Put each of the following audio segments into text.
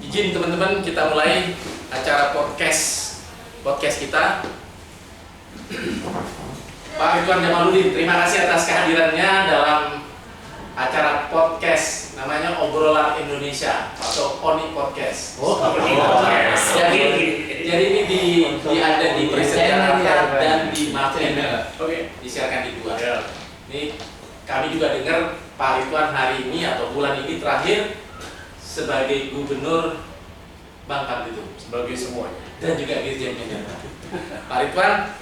Izin teman-teman, kita mulai acara podcast kita. Pak Ridwan Jamaludin, terima kasih atas kehadirannya dalam acara podcast namanya Obrolan Indonesia atau ONI Podcast. Jadi ini ada di Presiden dan di Martin. Oke, disiarkan di dua. Ini kami juga dengar Pak Ridwan hari ini atau bulan ini terakhir sebagai Gubernur Bangka Belitung, sebagai semuanya, dan juga Dirjen Minerba. Pak Ridwan,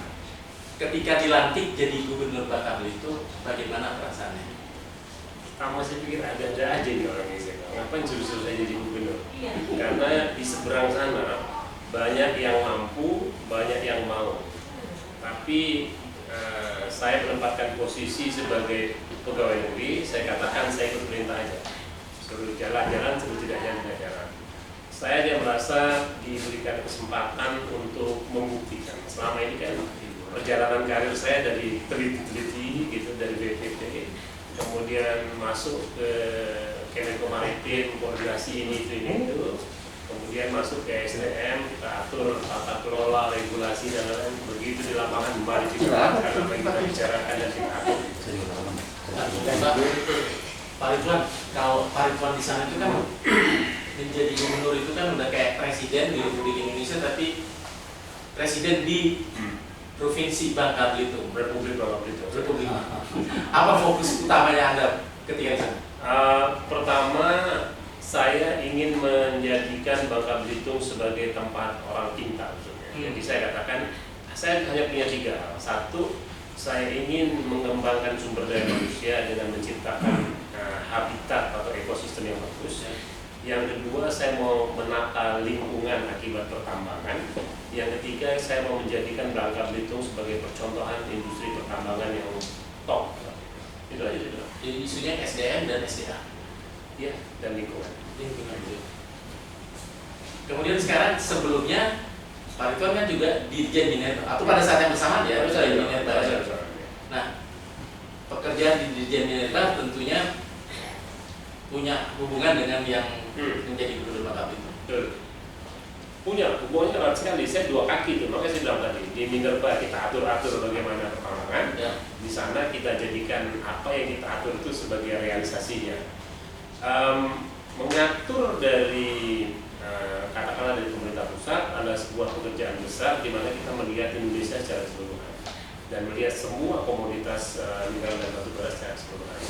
ketika dilantik jadi Gubernur Bangka Belitung, bagaimana perasaannya? Pertama saya pikir ada-ada aja nih orang ini, ngapain suruh-suruh saya jadi gubernur? Karena di seberang sana banyak yang mampu, banyak yang mau. Tapi saya menempatkan posisi sebagai pegawai negeri, saya katakan saya ikut perintah aja. Suruh jalan-jalan, suruh tidak jalan. Saya dia merasa diberikan kesempatan untuk membuktikan. Selama ini kan perjalanan karir saya dari teliti-teliti gitu, dari BPT, kemudian masuk ke Kemenko Maritim, koordinasi ini itu, kemudian masuk ke SDM, kita atur tata kelola, regulasi dan lain-lain. Begitu di lapangan mari kita kita bicarakan dan kita atur. Pak Ridwan, kalau Pak Ridwan di sana itu kan menjadi gubernur itu kan udah kayak presiden di Republik Indonesia, tapi presiden di Provinsi Bangka Belitung, Republik Bangka Belitung. Apa fokus utamanya Anda ketika di sana? Pertama, saya ingin menjadikan Bangka Belitung sebagai tempat orang pintar. Jadi saya katakan, saya hanya punya 3 hal. Satu, saya ingin mengembangkan sumber daya manusia dengan menciptakan habitat atau ekosistem yang bagus. Yang kedua, saya mau menata lingkungan akibat pertambangan. Yang ketiga, saya mau menjadikan Bangka Belitung sebagai percontohan industri pertambangan yang top. Itu aja sudah. Jadi isunya SDM dan SDA. Ya, dan lingkungan. Kemudian sekarang sebelumnya Pak Ridwan kan juga Dirjen Minerba, atau pada saat yang bersamaan ya, Dirjen Minerba. Nah, pekerjaan di Dirjen Minerba tentunya punya hubungan dengan yang menjadi Gubernur Bangka Belitung. Punya hubungannya erat sekali. Saya 2 kaki tuh, makanya saya bilang tadi di Minerba kita atur-atur bagaimana pertambangan. Di sana kita jadikan apa yang kita atur itu sebagai realisasinya. Mengatur dari katakanlah dari pemerintah pusat adalah sebuah pekerjaan besar di mana kita melihat Indonesia secara keseluruhan dan melihat semua komoditas mineral dan batu bara secara keseluruhan.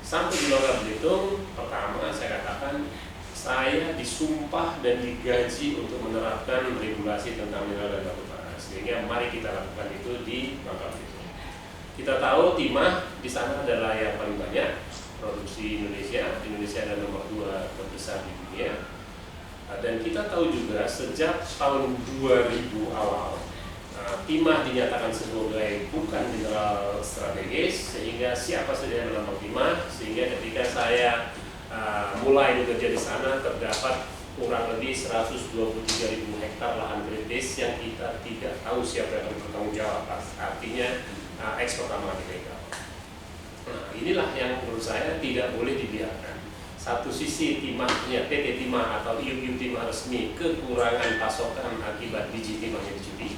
Sampai di Bangka Belitung, pertama saya katakan saya disumpah dan digaji untuk menerapkan regulasi tentang mineral dan batu bara. Sehingga mari kita lakukan itu di Bangka Belitung. Kita tahu timah di sana adalah yang paling banyak produksi Indonesia. Indonesia adalah nomor 2 terbesar di dunia. Dan kita tahu juga sejak tahun 2000 awal timah dinyatakan sebagai bukan mineral strategis, sehingga siapa saja yang menambang timah, sehingga ketika saya mulai bekerja di sana terdapat kurang lebih 123.000 hektar lahan kritis yang kita tidak tahu siapa yang akan bertanggung jawab. Artinya ekspor tambang ilegal. Nah, inilah yang menurut saya tidak boleh dibiarkan. Satu sisi timahnya PT Timah atau IUU Timah resmi kekurangan pasokan akibat biji timah yang dicuri.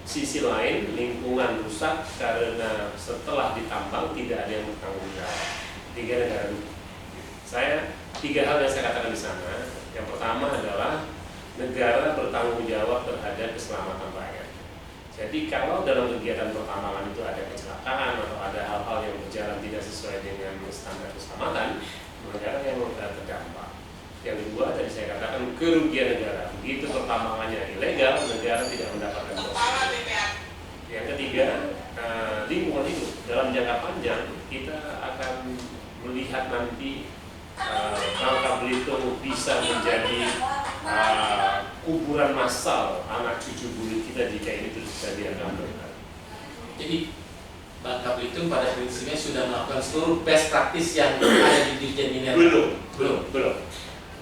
Sisi lain lingkungan rusak karena setelah ditambang tidak ada yang bertanggung jawab. 3 negara dulu. Saya 3 hal yang saya katakan di sana. Yang pertama adalah negara bertanggung jawab terhadap keselamatan rakyat. Jadi kalau dalam kegiatan pertambangan itu ada kecelakaan atau ada hal-hal yang berjalan tidak sesuai dengan standar keselamatan, negara yang terdampak. Yang kedua tadi saya katakan kerugian negara. Begitu pertambangannya ilegal, negara tidak mendapatkan posisi. Yang ketiga, lingkungan hidup. Dalam jangka panjang kita akan melihat nanti Bangka Belitung bisa menjadi kuburan massal anak cucu buyut kita jika ini terus bisa dianggap. Jadi Bangka Belitung pada prinsipnya sudah melakukan seluruh best practice yang ada di Dirjen Minerba. Belum.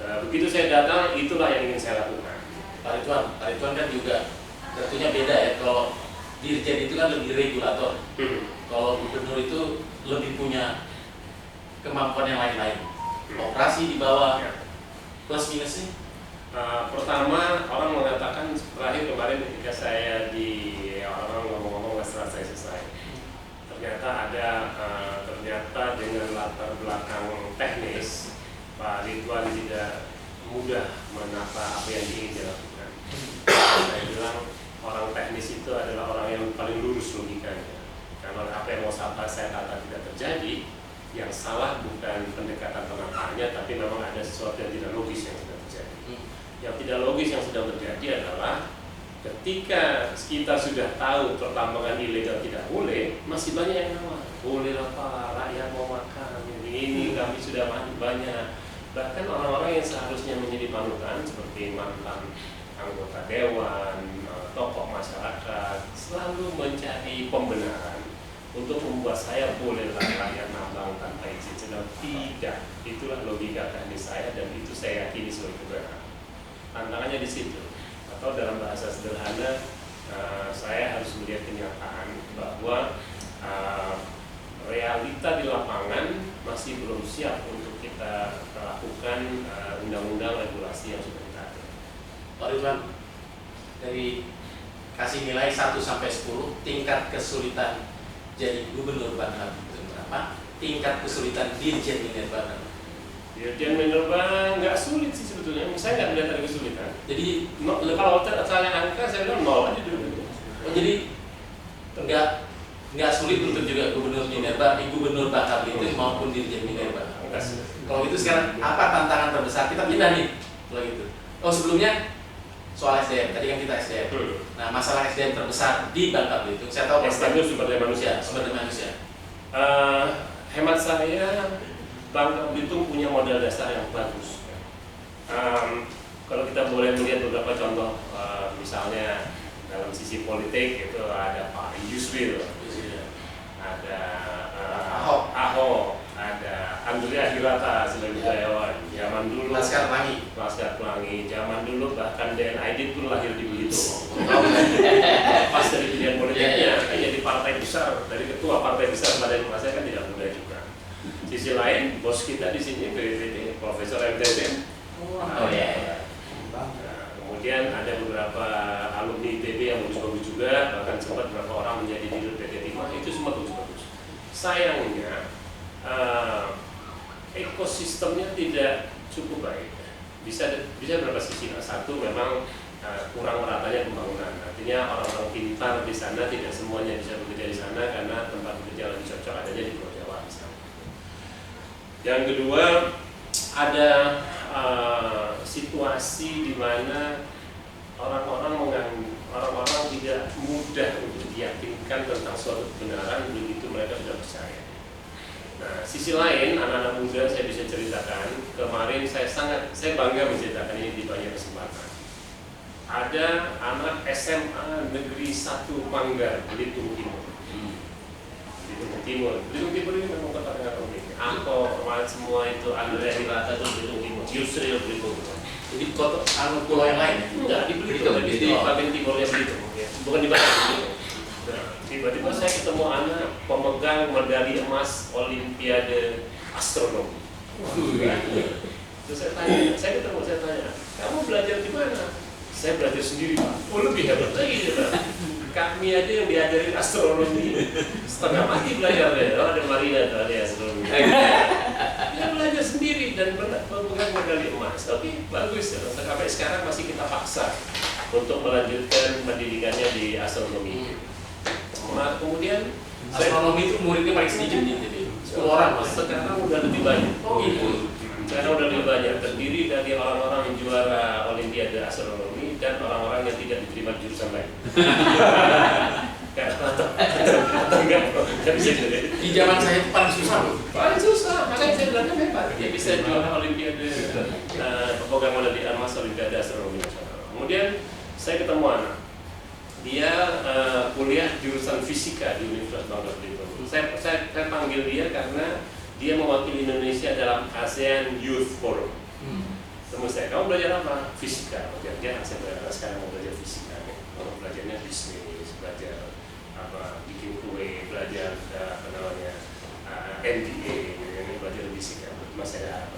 Nah, begitu saya datang, itulah yang ingin saya lakukan. Pak Ridwan kan juga tentunya beda ya. Kalau Dirjen itu kan lebih regulator. Kalau Gubernur itu lebih punya kemampuan yang lain-lain. Operasi di bawah plus minusnya Pertama, orang mengatakan terakhir kemarin ketika saya orang ngomong-ngomong setelah saya selesai, ternyata ternyata dengan latar belakang teknis, Pak Ridwan tidak mudah menata apa yang ingin dilakukan. Saya bilang orang teknis itu adalah orang yang paling lurus logikanya. Karena apa yang mau saya kata tidak terjadi, yang salah bukan pendekatan penataannya, tapi memang ada sesuatu yang tidak logis yang sudah terjadi. Yang tidak logis yang sedang terjadi adalah ketika kita sudah tahu pertambangan ilegal tidak boleh, masih banyak yang nawar. Boleh lah Pak, rakyat mau makan, ini kami sudah banyak. Bahkan orang-orang yang seharusnya menjadi panutan seperti mantan anggota dewan, tokoh masyarakat, selalu mencari pembenaran untuk membuat saya bolehlah rakyat nambang tanpa izin. Sedang tidak, itulah logika teknis saya dan itu saya yakini sebagai kebenaran. Tantangannya di situ. Atau dalam bahasa sederhana, saya harus melihat kenyataan bahwa realita di lapangan masih belum siap untuk kita lakukan undang-undang regulasi yang sudah kita atur. Pak Ridwan, dari kasih nilai 1 sampai 10, tingkat kesulitan jadi gubernur Bangka Belitung berapa? Tingkat kesulitan Dirjen Minerba berapa? Dirjen Minerba nggak sulit sih sebetulnya. Saya nggak melihat ada kesulitan. Jadi Kalau saya angka, saya bilang 0 aja dulu. oh, jadi nggak sulit untuk juga gubernur Minerba, gubernur Bangka Belitung maupun Dirjen Minerba. Kalau gitu sekarang apa tantangan terbesar? Kita pindah nih, kalau gitu. Oh sebelumnya soal SDM, tadi kan kita SDM. Nah masalah SDM terbesar di Bangka Belitung, saya tahu SDM itu sumber daya manusia. Sumber daya manusia. Hemat saya, Bangka Belitung punya modal dasar yang bagus. Kalau kita boleh melihat beberapa contoh, misalnya dalam sisi politik itu ada Pak Yusril, ada Ahok, ada Andrea Hirata sebagai budayawan. Zaman dulu Laskar Pelangi. Zaman dulu bahkan Dan Aidit pun lahir di Belitung. Pas dari pilihan politiknya, jadi partai besar, dari ketua partai besar pada masa kan tidak mudah juga. Sisi lain, bos kita di sini BPT, Profesor MTB. Kemudian ada beberapa alumni ITB yang bagus-bagus juga, bahkan sempat beberapa orang menjadi dirut PT Timah, itu semua bagus-bagus. Sayangnya ekosistemnya tidak cukup baik. Bisa berapa sisi? Satu, memang kurang meratanya pembangunan. Artinya orang-orang pintar di sana tidak semuanya bisa bekerja di sana karena tempat bekerja lebih cocok adanya di Pulau Jawa misalnya. Yang kedua, ada situasi di mana orang-orang tidak mudah untuk diyakinkan tentang suatu kebenaran begitu mereka sudah percaya. Nah, sisi lain, anak-anak muda saya bisa ceritakan. Kemarin saya bangga menceritakan ini di banyak kesempatan. Ada anak SMA Negeri 1 Manggar, Belitung Timur. Belitung Timur ini memang kota tengah komik. Angko, semua itu Andrea Hirata itu Belitung Timur, Yusril Belitung. Jadi kota pulau yang lain? Enggak, di Belitung, di bagian timurnya Belitung, bukan di bagian Belitung. Nah, tiba-tiba saya ketemu anak pemegang medali emas Olimpiade Astronomi. Terus saya tanya, kamu belajar di mana? Saya belajar sendiri Pak. Oh lebih hebat lagi ya Pak. Kami aja yang diajarin astronomi setengah mati belajar deh. Oh ada Marina tuh ada astronomi. Dia belajar sendiri dan pemegang medali emas. Tapi bagus ya. Sampai sekarang masih kita paksa untuk melanjutkan pendidikannya di astronomi. Nah, kemudian astronomi itu muridnya paling sedikit jadi 10 orang. Sekarang udah lebih banyak. Oh gitu. Sekarang udah lebih banyak, terdiri dari orang-orang yang juara Olimpiade Astronomi dan orang-orang yang tidak diterima di jurusan lain. Di zaman saya itu paling susah loh. Paling susah, makanya saya bilang hebat. Dia bisa juara Olimpiade, pemegang medali emas Olimpiade Astronomi. Kemudian saya ketemu anak. Dia kuliah jurusan fisika di Universitas Bangka Belitung. Saya panggil dia karena dia mewakili Indonesia dalam ASEAN Youth Forum. Temu saya, kamu belajar apa? Fisika. Dia saya belajar sekarang mau belajar fisika. Mau belajarnya bisnis, belajar bikin kue, belajar MBA, belajar fisika. Mas saya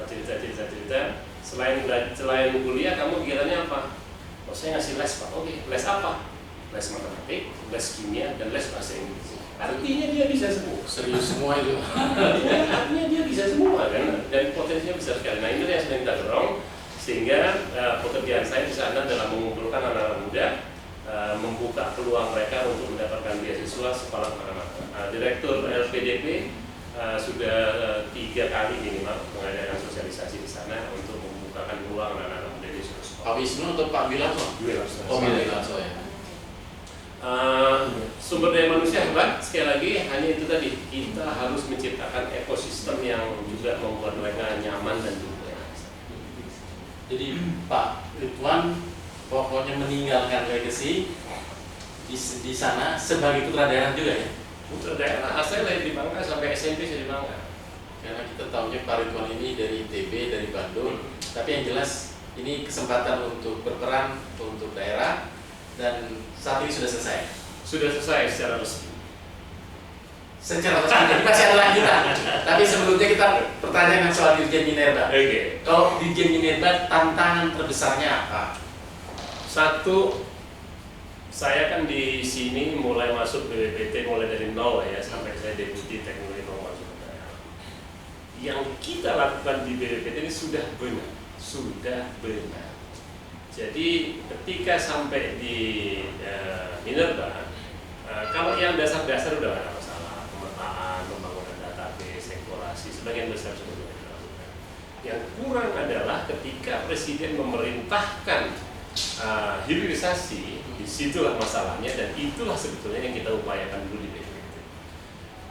cerita. Selain kuliah, kamu kegiatannya apa? Oh, saya ngasih les Pak. Oke, les apa? Les matematik, les kimia, dan les bahasa Inggris. Artinya dia bisa semua. Serius semua itu. Artinya dia bisa semua kan, dan potensinya besar sekali. Nah, ini yang sedang kita dorong sehingga pekerjaan saya di sana dalam mengumpulkan anak-anak muda, membuka peluang mereka untuk mendapatkan beasiswa sekolah kemana-mana. Direktur LPDP sudah 3 kali minimal mengadakan sosialisasi di sana untuk membukakan peluang anak-anak muda di sekolah. Pak Wisnu atau Pak Wilanto? Oh, Wilanto ya. Sumber daya manusia hebat, sekali lagi hanya itu tadi, kita harus menciptakan ekosistem yang juga membuat mereka nyaman dan juga. Jadi Pak Ridwan pokoknya meninggalkan legacy di sana sebagai putra daerah juga ya? Putra daerah, saya lahir di Bangka sampai SMP saya di Bangka. Karena kita tahunya Pak Ridwan ini dari ITB, dari Bandung, tapi yang jelas ini kesempatan untuk berperan untuk daerah dan saat ini sudah selesai. Sudah selesai secara resmi. Secara resmi, jadi masih ada lanjutan. Tapi sebelumnya kita pertanyaan soal Dirjen Minerba. Oke. Kalau Dirjen Minerba tantangan terbesarnya apa? Satu, saya kan di sini mulai masuk BPPT mulai dari nol ya, sampai saya deputi teknologi informasi negara. Yang kita lakukan di BPPT ini sudah benar. Jadi ketika sampai di Minerba, kalau yang dasar-dasar udah nggak ada masalah, pemetaan, pembangunan database, eksplorasi, sebagian besar sudah dilakukan. Yang kurang adalah ketika Presiden memerintahkan hilirisasi, disitulah masalahnya, dan itulah sebetulnya yang kita upayakan dulu di BPPT.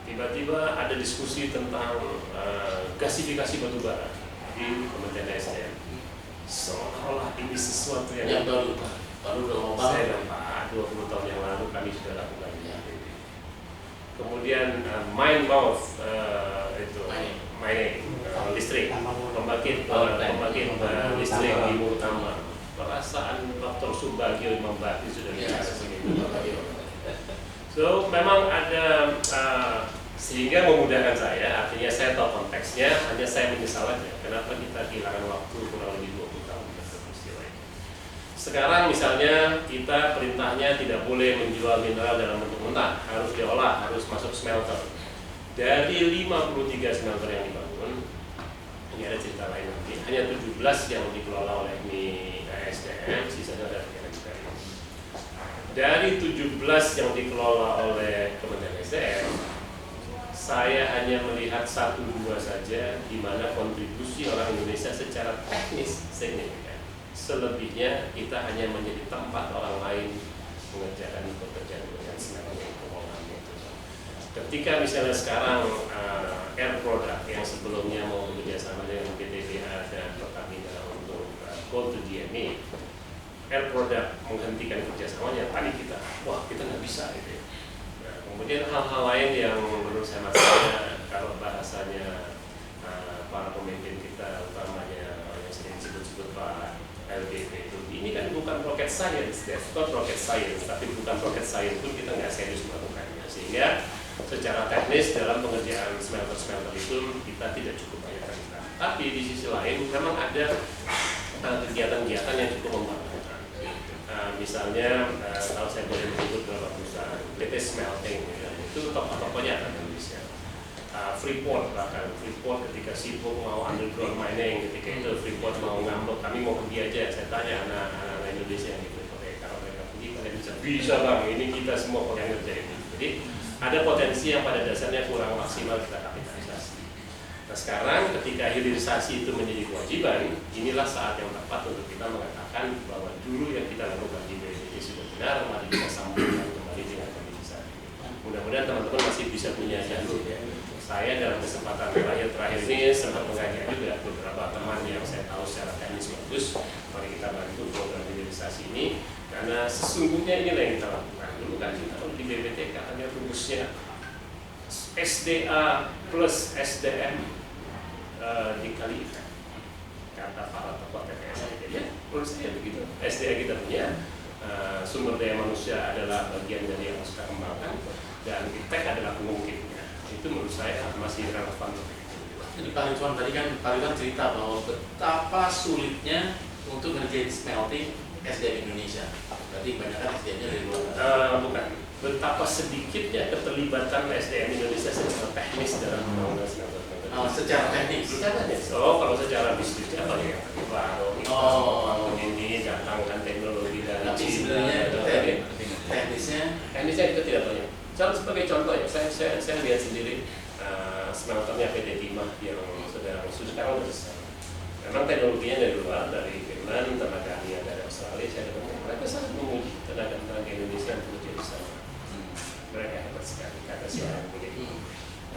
Tiba-tiba ada diskusi tentang gasifikasi batubara di Kementerian SDM. Seolah-olah ini sesuatu yang baru dong. Saya Pak, 20 tahun yang lalu kami sudah lakukan ini. Kemudian mine-mouth itu mining listrik, pembangkit listrik di Murtama. Perasaan Dr. Subagio membagi sudah biasa begini. So memang ada sehingga memudahkan saya, artinya saya tahu konteksnya, hanya saya menyesal aja kenapa kita kehilangan waktu kurang lebih 20 tahun untuk peristiwa ini. Sekarang misalnya kita perintahnya tidak boleh menjual mineral dalam bentuk mentah, harus diolah, harus masuk smelter. Dari 53 smelter yang dibangun, ini ada cerita lain nanti, hanya 17 yang dikelola oleh SDM, sisanya dari negara. Dari 17 yang dikelola oleh Kementerian SDM, saya hanya melihat 1-2 saja di mana kontribusi orang Indonesia secara teknis signifikan. Selebihnya kita hanya menjadi tempat orang lain mengerjakan pekerjaan dengan senang-senang keuangan itu. Ketika misalnya sekarang Air Product yang sebelumnya mau bekerja sama dengan PTBA dan Pertamina untuk coal to DME, Air Product menghentikan kerjasamanya, tadi kita nggak bisa gitu ya. Nah, kemudian hal-hal lain yang menurut saya masalahnya, kalau bahasanya para pemimpin kita, utamanya yang sering disebut-sebut Pak LBP itu, ini kan bukan rocket science, that's not rocket science, tapi bukan rocket science pun kita nggak serius melakukannya, sehingga secara teknis dalam pengerjaan smelter-smelter itu kita tidak cukup banyak terlibat. Tapi di sisi lain memang ada kegiatan-kegiatan yang cukup membanggakan. Misalnya kalau saya boleh menyebut beberapa perusahaan, PT Smelting itu tokoh-tokohnya ada di Indonesia. Freeport bahkan, Freeport ketika sibuk mau underground mining, ketika itu Freeport mau ngambek, kami mau pergi aja. Saya tanya anak-anak Indonesia yang di Freeport, kalau mereka pergi kalian bisa bang, ini kita semua yang ngerjain. Jadi ada potensi yang pada dasarnya kurang maksimal kita kapitalisasi. Nah sekarang ketika hilirisasi itu menjadi kewajiban, inilah saat yang tepat untuk kita mengatakan bahwa dulu yang kita lakukan di BPPT sudah benar, mari kita sambungkan kembali dengan hilirisasi. Mudah-mudahan teman-teman masih bisa punya jalur ya. Saya dalam kesempatan terakhir ini sempat mengajak juga beberapa teman yang saya tahu secara teknis bagus, mari kita bantu program hilirisasi ini, karena sesungguhnya inilah yang kita lakukan. Dulu kan kita di BPTK hanya rumusnya SDA plus SDM dikalikan, kata para tokoh TPS. Jadi menurut saya begitu. SDA kita punya, sumber daya manusia adalah bagian dari yang harus kita kembangkan, dan IPTEK adalah pengungkitnya. Itu menurut saya masih relevan untuk itu. Jadi Pak Ridwan tadi kan Pak Ridwan cerita bahwa betapa sulitnya untuk ngerjain smelting SDM Indonesia. Berarti kebanyakan SDM-nya dari luar. Bukan. Betapa sedikitnya keterlibatan SDM Indonesia secara teknis dalam pembangunan smelter. Secara teknis. Kalau secara bisnisnya banyak yang terlibat. Ini datangkan teknologi dari Tapi sebenarnya teknisnya kita tidak banyak. Sebagai contoh ya, saya lihat sendiri smelternya PT Timah yang sekarang sudah besar. Memang teknologinya dari luar, dari Finland, tenaga ahli dari Australia, saya ketemu mereka sangat memuji tenaga Indonesia untuk jadi sama. Mereka hebat sekali, kata siapa begitu.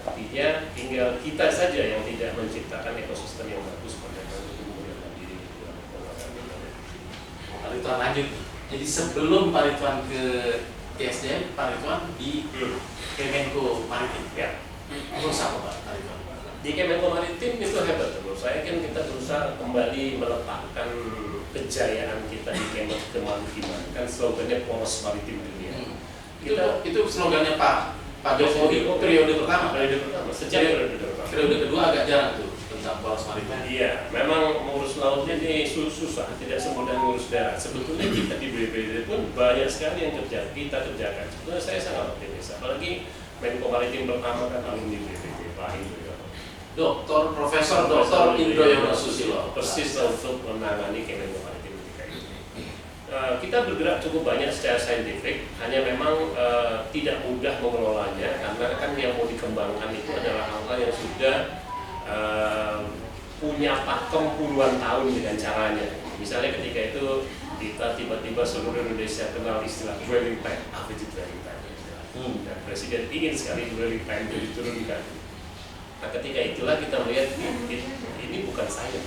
Artinya tinggal kita saja yang tidak menciptakan ekosistem yang bagus pada kemudian diri di dalam pengelolaan. Pak Ridwan lanjut. Jadi sebelum Pak Ridwan ke ISDM, Pak Ridwan di Kemenko Maritim. Ya. Terus apa Pak Ridwan? Di Kemenko Maritim itu hebat menurut saya, kan kita berusaha kembali meletakkan kejayaan kita di Kemenko Kemaritiman. Kan slogannya poros maritim dunia. Itu slogannya Pak Jokowi periode pertama. Sejak periode pertama. Periode kedua agak jarang tuh tentang poros maritim. Iya, memang mengurus lautnya ini susah, tidak semudah mengurus darat. Sebetulnya kita di BPD pun banyak sekali yang kita kerjakan. Sebetulnya saya sangat optimis, apalagi Menko Maritim pertama kan alumni BPD, Pak Indro. Profesor Dr. Indro Susilo persis untuk menangani Kemenko Maritim ketika itu. Kita bergerak cukup banyak secara saintifik, hanya memang tidak mudah mengelolanya karena kan yang mau dikembangkan itu adalah hal-hal yang sudah punya pakem puluhan tahun dengan caranya. Misalnya ketika itu kita tiba-tiba seluruh Indonesia kenal istilah dwelling time, apa itu dwelling time? Dan Presiden ingin sekali dwelling time itu diturunkan. Nah ketika itulah kita melihat ini bukan sains,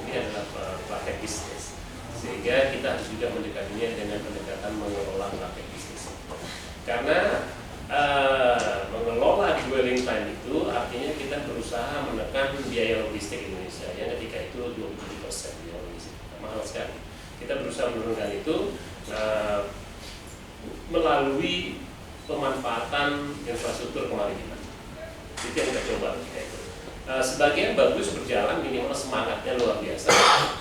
ini adalah praktek bisnis. Sehingga kita harus juga mendekatinya dengan pendekatan mengelola praktek bisnis. Karena mengelola dwelling time itu artinya kita berusaha menekan biaya logistik Indonesia yang ketika itu 27% biaya logistik, mahal sekali. Kita berusaha menurunkan itu melalui pemanfaatan infrastruktur kemaritiman. Itu yang kita coba ketika itu. Sebagian bagus berjalan, minimal semangatnya luar biasa.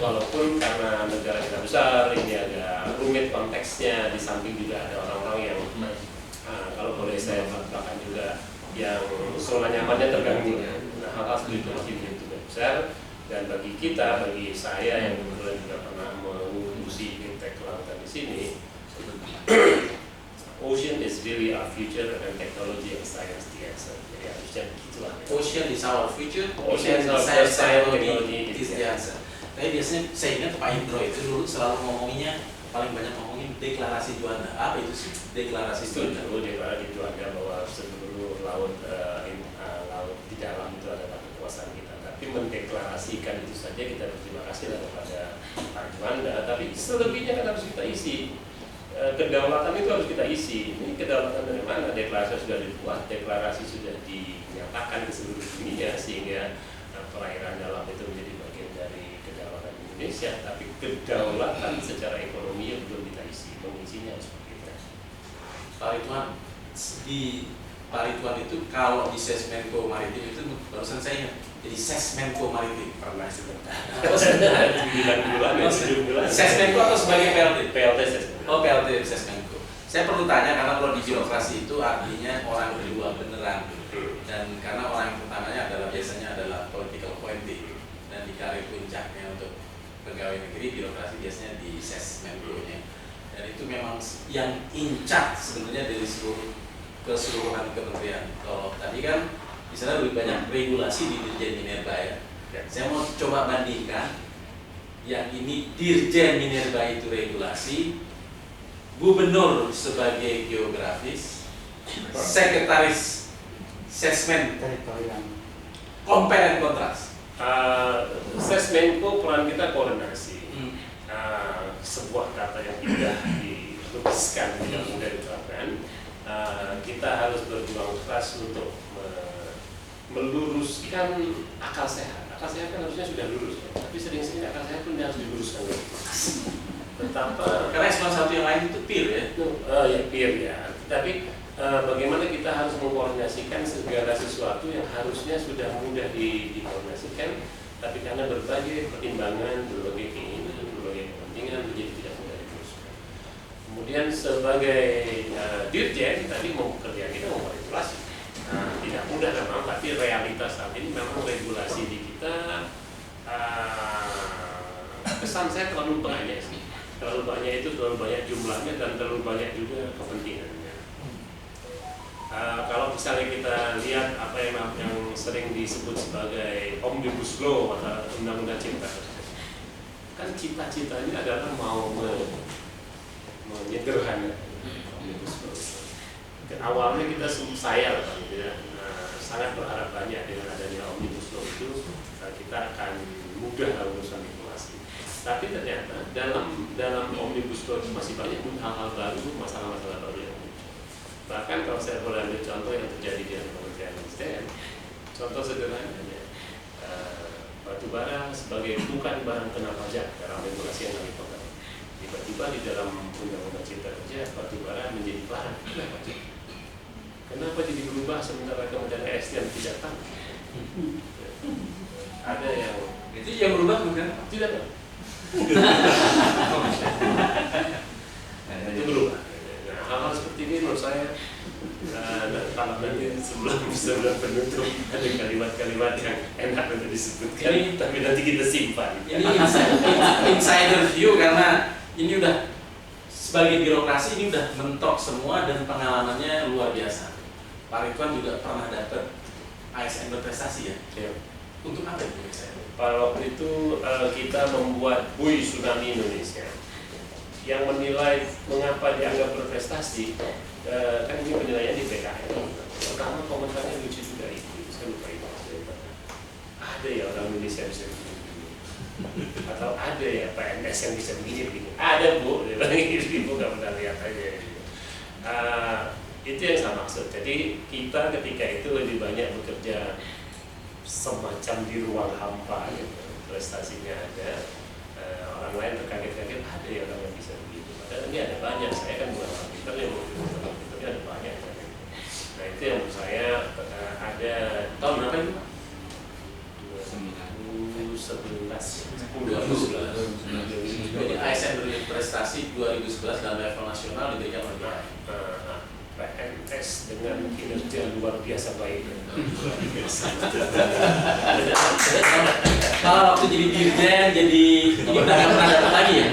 Walaupun karena negara kita besar, ini agak rumit konteksnya. Di samping juga ada orang-orang yang kalau boleh saya katakan juga yang zona nyamannya terganggu. Nah, hal-hal seperti itu masih begitu besar. Dan bagi kita, bagi saya yang kebetulan juga pernah mengurusi fintech kelautan di sini, ocean is really our future and technology and science the answer. Jadi harusnya begitulah. Ocean is our future, Ocean is our science technology is the answer. Tapi biasanya saya ingat Pak Indro itu dulu selalu ngomonginnya, paling banyak ngomongin deklarasi Juanda. Apa itu sih deklarasi Juanda? Itu deklarasi Juanda bahwa seluruh laut di dalam itu adalah kekuasaan kita. Tapi mendeklarasikan itu saja kita berterima kasih kepada Pak Juanda. Tapi selebihnya kan harus kita isi. Kedaulatan itu harus kita isi. Ini kedaulatan dari mana? Deklarasi sudah dibuat, deklarasi sudah dinyatakan ke seluruh dunia sehingga perairan dalam itu menjadi bagian dari kedaulatan Indonesia. Tapi kedaulatan secara ekonomi yang belum kita isi, mengisinya harus kita. Pak Ridwan, di Pak Ridwan itu kalau di Sesmenko Maritim itu barusan saya ingat jadi Sesmenko Maritim Pernah sebentar. Oh sebentar. 9 bulan, 7 bulan. Sesmenko atau sebagai PLT? PLT Sesmenko. Oh PLT Sesmenko. Saya perlu tanya karena kalau di birokrasi itu artinya orang kedua beneran. Dan karena orang yang pertamanya adalah biasanya adalah political appointee dan di karir puncaknya untuk pegawai negeri birokrasi biasanya di Sesmenko-nya. Dan itu memang yang incak sebenarnya dari seluruh keseluruhan kementerian. Kalau tadi kan misalnya lebih banyak regulasi di Dirjen Minerba ya. Saya mau coba bandingkan yang ini Dirjen Minerba itu regulasi, Gubernur sebagai geografis, Sekretaris Sesmen compare and contrast. Sesmenko peran kita koordinasi. Sebuah kata yang tidak dilukiskan, tidak mudah diterapkan. Kita harus berjuang keras untuk meluruskan akal sehat. Akal sehat kan harusnya sudah lurus, tapi sering-sering akal sehat pun harus diluruskan. Betapa Karena salah satu yang lain itu peer ya. Ya peer ya. Tapi bagaimana kita harus mengkoordinasikan segala sesuatu yang harusnya sudah mudah dikoordinasikan, tapi karena berbagai pertimbangan, berbagai keinginan, berbagai kepentingan menjadi tidak mudah diteruskan. Kemudian sebagai dirjen tadi kerjaan kita memregulasi. Tidak mudah memang, tapi realitas saat ini memang regulasi di kita kesan saya terlalu banyak sih. Terlalu banyak itu, terlalu banyak jumlahnya dan terlalu banyak juga kepentingannya. Kalau misalnya kita lihat apa yang sering disebut sebagai Omnibus Law atau Undang-Undang Cipta Kerja, kan cita-citanya adalah mau menyederhanakan Omnibus Law. Awalnya kita saya sangat berharap banyak dengan adanya Omnibus Law itu kita akan mudah dalam urusan regulasi. Tapi ternyata dalam Omnibus Law masih banyak hal-hal baru, masalah-masalah baru yang muncul. Bahkan kalau saya boleh ambil contoh yang terjadi di Kementerian SDM, contoh sederhananya, batubara sebagai bukan barang kena pajak dalam regulasi yang kami pegang. Tiba-tiba di dalam Undang-Undang Cipta Kerja, batubara menjadi barang kena pajak. Kenapa jadi berubah sementara Kementerian SDM tidak tahu? Ada yang itu yang berubah bukan? Tidak tahu. Itu berubah. Nah, hal-hal seperti ini menurut saya kalau nanti sebelum penutup ada kalimat-kalimat yang enak untuk disebutkan, tapi nanti kita simpan. Ini insider view karena ini udah sebagai birokrasi ini udah mentok semua dan pengalamannya luar biasa. Pak Ridwan juga pernah dapat ASN berprestasi ya? Ya. Untuk apa itu ASN? Pada waktu itu kita membuat Bui Tsunami Indonesia yang menilai mengapa dianggap berprestasi. Kan ini penilaian di PKN. Pertama komentarnya lucu juga itu, saya lupa itu. Ada ya orang Indonesia bisa begini, atau ada ya PNS yang bisa begini. Ada Bu, ibu nggak pernah lihat aja. Itu yang saya maksud. Jadi kita ketika itu lebih banyak bekerja semacam di ruang hampa gitu. Prestasinya ada, orang lain terkaget-kaget ada ya orang yang bisa begitu. Padahal ini ada banyak, saya kan bukan komputer yang komputernya ada banyak. Nah itu yang menurut saya ada Tahun berapa itu? 2011. Jadi ASN berprestasi 2011 dalam level nasional diberikan oleh PNS dengan kinerja luar biasa baik. Kalau waktu jadi dirjen, jadi ini udah nggak pernah dapat lagi ya?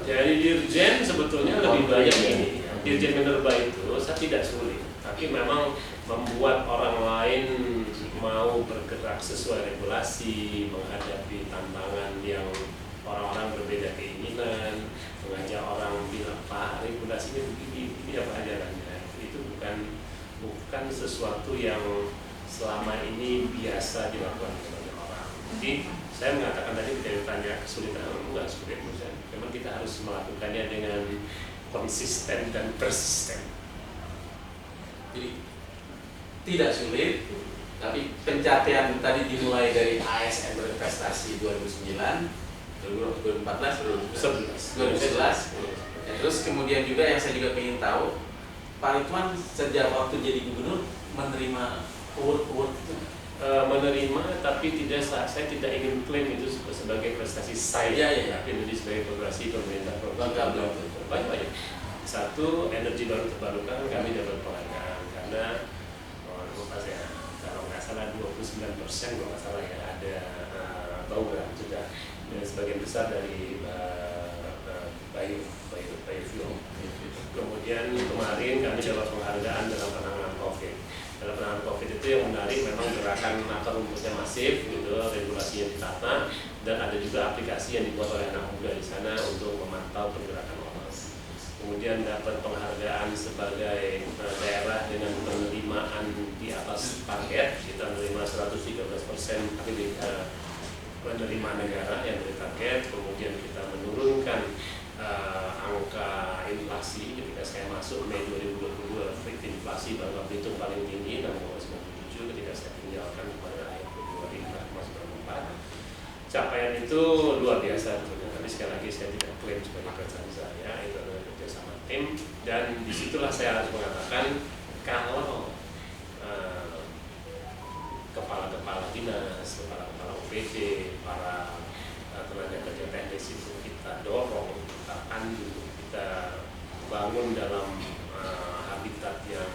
Jadi dirjen sebetulnya lebih banyak ini. Dirjen Minerba itu saya tidak sulit, tapi memang membuat orang lain mau bergerak sesuai regulasi, menghadapi tantangan yang orang-orang berbeda keinginan, mengajak orang bilang Pak regulasi ini apa ajarannya. Bukan sesuatu yang selama ini biasa dilakukan oleh orang. Jadi saya mengatakan tadi tidak ditanya kesulitan, enggak sulit menurut saya. Memang kita harus melakukannya dengan konsisten dan persisten. Jadi tidak sulit, tapi pencapaian tadi dimulai dari ASN berprestasi 2009, 2014, 2011. Terus kemudian juga yang saya juga ingin tahu, Pak Ridwan sejak waktu jadi gubernur menerima award itu? Menerima, tapi saya tidak ingin klaim itu sebagai prestasi saya. Ya. Tapi itu sebagai prestasi pemerintah provinsi. Banyak. Satu, energi baru terbarukan kami dapat penghargaan karena kalau nggak salah 29% kalau nggak salah ya ada bauran sudah sebagian besar dari biofuel. Kemudian kemarin kami dapat penghargaan dalam penanganan COVID. Dalam penanganan COVID itu yang menarik memang gerakan akar rumputnya masif, gitu, regulasinya ditata, dan ada juga aplikasi yang dibuat oleh anak muda di sana untuk memantau pergerakan orang. Kemudian dapat penghargaan sebagai daerah dengan penerimaan di atas target, kita menerima 113% penerimaan negara yang dari target. Kemudian kita menurunkan angka inflasi ketika saya masuk Mei 2022, rate inflasi Bangka Belitung paling tinggi 6,97 ketika saya tinggalkan kepada ayat 4,94. Capaian itu luar biasa tentunya, tapi sekali lagi saya tidak klaim sebagai prestasi saya, itu adalah kerjasama tim, dan disitulah saya harus mengatakan kalau kepala-kepala dinas, kepala-kepala OPD, para tenaga kerja teknis itu kita dorong, kita pandu, kita bangun dalam habitat yang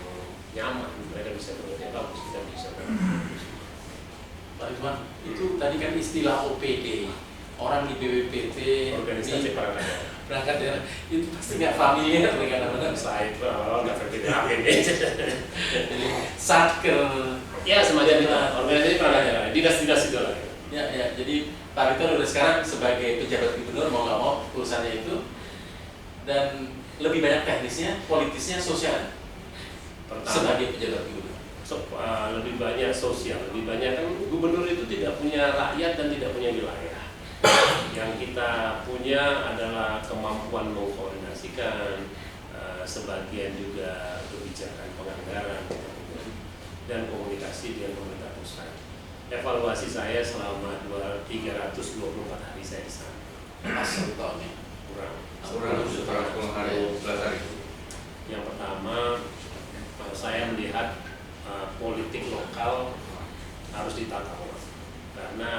nyaman, mereka bisa bekerja bagus, kita bisa bekerja. Pak Ridwan, itu tadi kan istilah OPD, orang di BPPT, organisasi perangkat daerah, itu pasti nggak familiar dengan nama-nama. Saya itu awal nggak familiar APD. Satker, Ya semacam itu, organisasi perangkat daerah, dinas-dinas itu lah. ya, jadi Pak Ridwan udah sekarang sebagai pejabat gubernur mau nggak mau urusannya itu, dan lebih banyak teknisnya, politisnya, sosial. Pertama, Sebagai pejabat gubernur. Lebih banyak sosial, lebih banyak kan gubernur itu tidak punya rakyat dan tidak punya wilayah. Yang kita punya adalah kemampuan mengkoordinasikan, sebagian juga kebijakan penganggaran dan komunikasi dengan pemerintah pusat. Evaluasi saya selama 324 hari saya di sana. Pas 1 tahun ya. Kurang 10 hari, 11 hari. Yang pertama, saya melihat politik lokal harus ditata ulang karena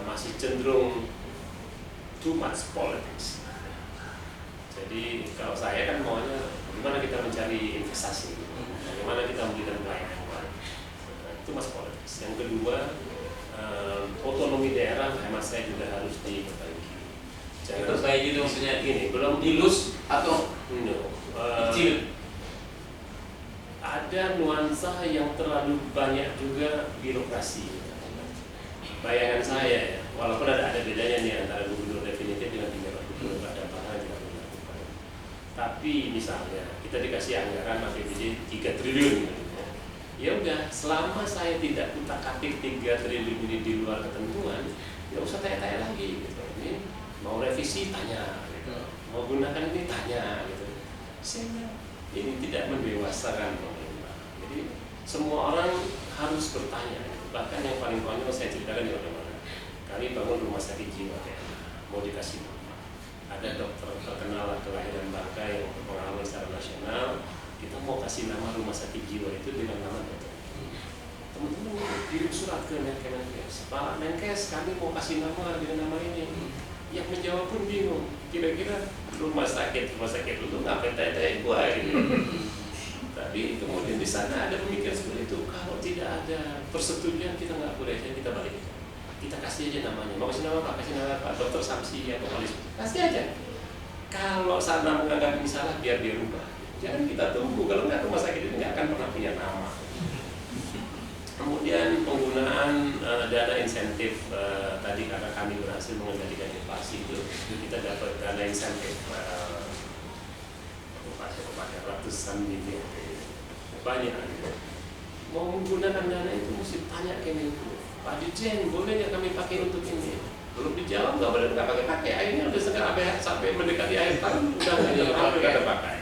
masih cenderung too much politics. Jadi kalau saya kan maunya bagaimana kita mencari investasi, bagaimana kita memberikan pelayanan yang baik. Itu mas politics. Yang kedua, otonomi daerah hemat saya juga harus diperbaiki. Diperbaiki itu maksudnya ini belum dilus atau kecil. Ada nuansa yang terlalu banyak juga birokrasi. Bayangan saya ya, walaupun ada bedanya nih antara gubernur definitif dengan pejabat gubernur, ada hal yang tidak boleh dilakukan. Tapi misalnya kita dikasih anggaran APBD 3 triliun gitu. Ya udah, selama saya tidak utak-atik 3 triliun ini di luar ketentuan, ya usah tanya-tanya lagi gitu. Ini mau revisi tanya gitu. Mau gunakan ini tanya gitu. Sehingga ini tidak mendewasakan pemerintah. Jadi semua orang harus bertanya. Bahkan yang paling konyol saya ceritakan di mana-mana. Kami bangun rumah sakit jiwa ya, mau dikasih nama. Ada dokter terkenal kelahiran Bangka yang berpengalaman secara nasional. Kita mau kasih nama rumah sakit jiwa itu dengan nama dokter. Teman-teman kirim surat ke Menkes. Pak Menkes, kami mau kasih nama dengan nama ini. Yang menjawab pun bingung. Kira-kira rumah sakit itu ngapain tanya-tanya gua gitu. Tapi kemudian di sana ada pemikiran seperti itu. Kalau tidak ada persetujuan kita nggak boleh, kita balik. Kita kasih aja namanya. Mau kasih nama apa? Kasih nama Pak Dokter Samsi atau Polis. Kasih aja. Kalau sana menganggap ini salah, biar dia rubah. Jangan kita tunggu. Kalau nggak, rumah sakit itu nggak akan pernah punya nama. Kemudian penggunaan dana insentif tadi karena kami berhasil mengendalikan inflasi itu kita dapat dana insentif pakai ratusan miliar banyak. Mau menggunakan dana itu mesti tanya Kemenku, Pak Dirjen boleh nggak kami pakai untuk ini? Belum dijawab nggak boleh, nggak pakai. Akhirnya udah sekarang sampai mendekati akhir tahun udah nggak pakai.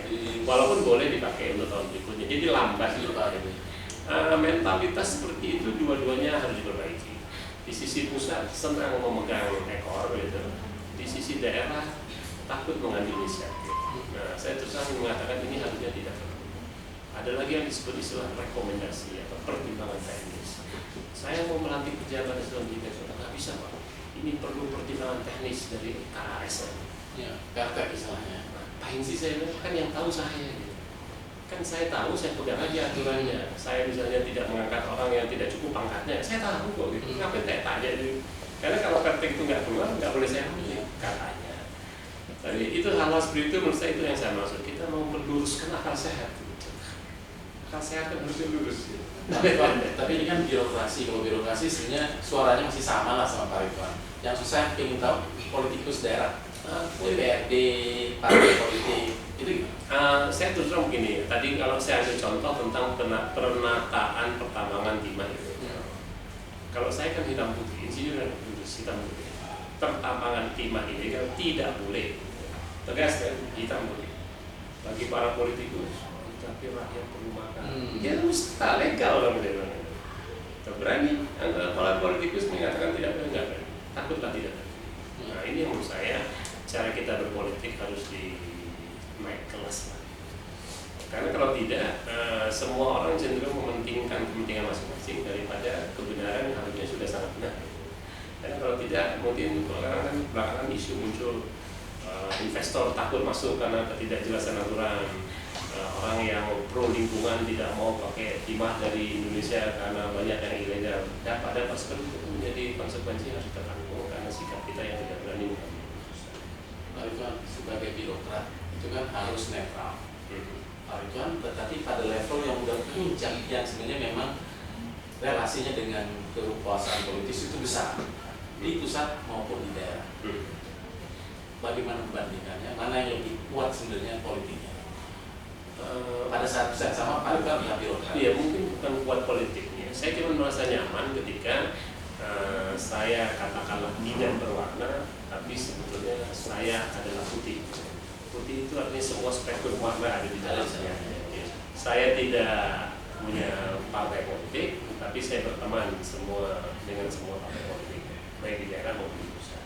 Walaupun boleh dipakai untuk tahun berikutnya, jadi lambat gitu Pak. Mentalitas seperti itu dua-duanya harus diperbaiki. Di sisi pusat senang memegang ekor gitu, di sisi daerah takut mengambil inisiatif. Nah, saya terus terang mengatakan ini harusnya tidak perlu. Ada lagi yang disebut istilah rekomendasi atau pertimbangan teknis. Saya mau melantik pejabat selanjutnya, nggak bisa Pak. Ini perlu pertimbangan teknis dari KASN. Ya, kartek istilahnya. Ngapain sih saya bilang, kan yang tahu saya gitu. Kan saya tahu, saya pegang aja aturannya. Saya misalnya tidak mengangkat orang yang tidak cukup pangkatnya, saya tahu kok gitu. Ngapain tanya gitu. Karena kalau kartek itu nggak keluar, nggak boleh saya ambil katanya. Jadi itu hal-hal seperti itu menurut saya itu yang saya maksud. Kita mau meluruskan akal sehat. Akal sehat kan harus lurus. Gitu. Tapi ini kan birokrasi. Kalau birokrasi sebenarnya suaranya masih sama lah sama Pak Ridwan. Yang susah ingin tahu politikus daerah, DPRD, partai politik. Itu saya terus terang begini. Tadi kalau saya ambil contoh tentang penataan pertambangan timah itu. Kalau saya kan hitam putih, insinyur kan hitam putih. Pertambangan timah ini kan tidak boleh. Tegas kan, hitam putih. Bagi para politikus, tapi rakyat perlu makan. Ya usaha legal lah benar. Berani, para politikus mengatakan tidak boleh, enggak berani. Takutlah tidak. Nah ini yang menurut saya cara kita berpolitik harus di naik kelas lah. Karena kalau tidak, semua orang cenderung mementingkan kepentingan masing-masing daripada kebenaran yang harusnya sudah sangat benar. Dan kalau tidak, mungkin belakangan isu muncul investor takut masuk karena ketidakjelasan aturan, orang yang pro lingkungan tidak mau pakai timah dari Indonesia karena banyak yang ilegal. Dapat seperti itu menjadi konsekuensi yang harus kita tanggung karena sikap kita yang tidak berani mengambil keputusan. Pak Ridwan sebagai birokrat itu kan harus netral. Pak Ridwan tetapi pada level yang udah puncak yang sebenarnya memang relasinya dengan kekuasaan politis itu besar di pusat maupun di daerah. Bagaimana membandingkannya? Mana yang lebih kuat sebenarnya politiknya? Pada saat yang sama Pak Ridwan adalah birokrat. Iya, mungkin bukan kuat politiknya. Saya cuma merasa nyaman ketika saya katakanlah tidak berwarna, tapi sebetulnya saya adalah putih. Putih itu artinya semua spektrum warna ada di dalamnya. Saya tidak punya partai politik, tapi saya berteman dengan semua partai politik, baik di daerah maupun di pusat.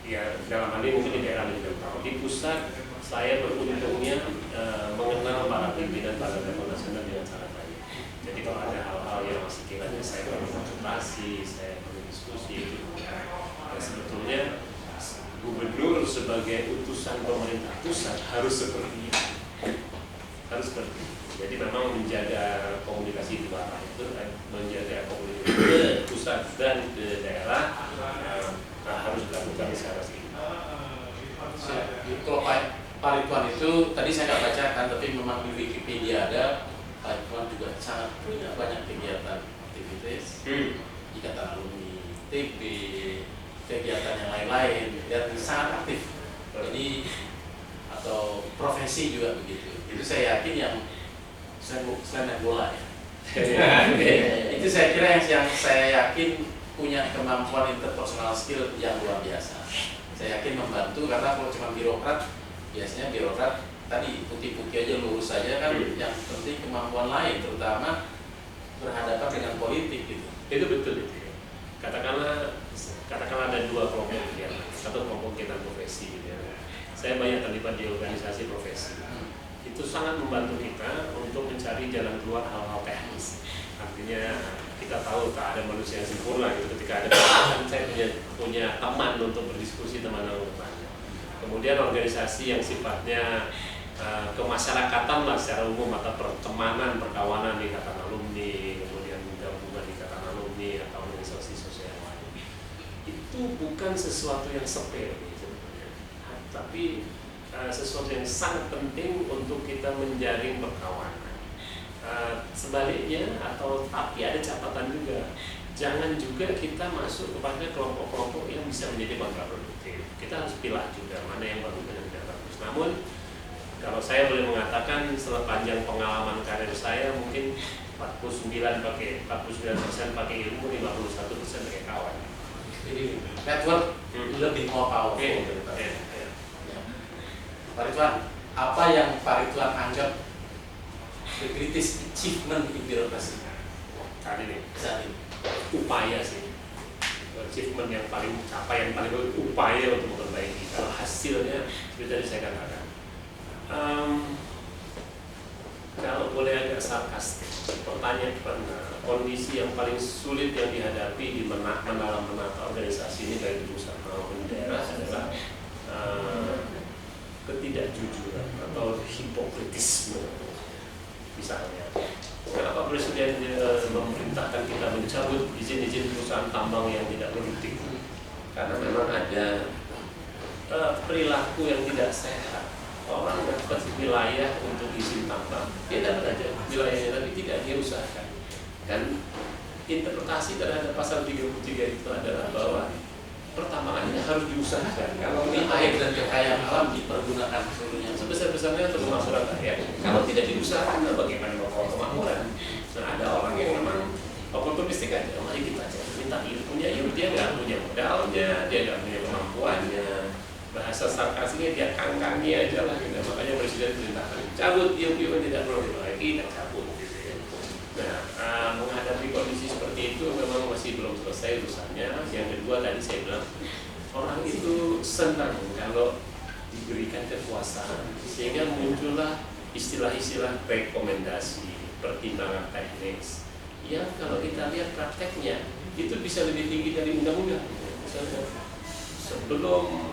Ya dalam hal ini mungkin di daerah lebih tahu. Di pusat saya beruntungnya mengenal para pimpinan pada level nasional dengan sangat baik. Jadi kalau ada hal-hal yang sekiranya saya perlu konsultasi, saya perlu diskusi, sebetulnya gubernur sebagai utusan pemerintah pusat harus seperti itu. Jadi memang menjaga komunikasi dua arah itu, menjaga komunikasi ke pusat dan ke daerah harus dilakukan secara seimbang. Kalau Pak Ridwan itu tadi saya nggak bacakan, tapi memang di Wikipedia ada Pak Ridwan juga sangat punya banyak kegiatan aktivitas, ikatan alumni, TB, kegiatan yang lain-lain, dan sangat aktif. Jadi atau profesi juga begitu. Itu saya yakin yang selain main bola ya. Itu saya kira yang saya yakin punya kemampuan interpersonal skill yang luar biasa. Saya yakin membantu karena kalau cuma birokrat, biasanya birokrat tadi putih-putih aja lurus saja kan, yang penting kemampuan lain terutama berhadapan dengan politik gitu. Itu betul itu. Katakanlah ada dua kelompok kegiatan, satu kelompok kegiatan profesi gitu ya. Saya banyak terlibat di organisasi profesi. Itu sangat membantu kita untuk mencari jalan keluar hal-hal teknis. Artinya kita tahu tak ada manusia yang sempurna gitu. Ketika ada kesalahan, saya punya teman untuk berdiskusi, teman anggota. Kemudian organisasi yang sifatnya kemasyarakatan lah secara umum, atau pertemanan, perkawanan di ikatan alumni, kemudian gabungan di ikatan alumni atau organisasi sosial lain. Itu bukan sesuatu yang sepele sebenarnya, tapi sesuatu yang sangat penting untuk kita menjaring perkawanan. Sebaliknya tapi ada catatan juga, jangan juga kita masuk kepada kelompok-kelompok yang bisa menjadi kontraproduktif. Kita harus pilah juga mana yang bagus dan tidak bagus. Namun kalau saya boleh mengatakan sepanjang pengalaman karir saya mungkin 49% pakai ilmu, 51% pakai kawan. Jadi network lebih more powerful. Pak Ridwan, apa yang Pak Ridwan anggap the greatest achievement in birokrasi Saat ini upaya sih, achievement yang paling capaian paling upaya untuk memperbaiki. Kalau hasilnya seperti tadi saya katakan, kalau boleh agak sarkastik, pertanyaan kondisi yang paling sulit yang dihadapi di dalam menata organisasi ini baik di pusat maupun di daerah adalah ketidakjujuran atau hipokritisme. Misalnya, kenapa Presiden memerintahkan kita mencabut izin-izin perusahaan tambang yang tidak produktif? Karena memang ada perilaku yang tidak sehat. Orang dapat wilayah untuk izin tambang, dia dapat aja wilayahnya tapi tidak diusahakan. Dan interpretasi terhadap pasal 33 itu adalah bahwa pertambangannya harus diusahakan. Kalau ini air dan kekayaan alam dipergunakan seluruhnya sebesar-besarnya untuk masyarakat ya. Kalau tidak diusahakan, bagaimana mau kemakmuran? Nah, ada orang yang memang oportunistik aja, mari kita minta ilmunya, dia nggak punya modalnya, dia nggak punya kemampuannya. Bahasa sarkasnya dia kangkangi aja lah, gitu. Makanya Presiden perintahkan cabut IUP tidak perlu lagi, dan cabut. Gitu ya. Nah, menghadapi kondisi seperti itu memang masih belum selesai urusannya. Yang kedua tadi saya bilang orang itu senang kalau diberikan kekuasaan, sehingga muncullah istilah-istilah rekomendasi, pertimbangan teknis yang kalau kita lihat prakteknya itu bisa lebih tinggi dari undang-undang. Misalnya sebelum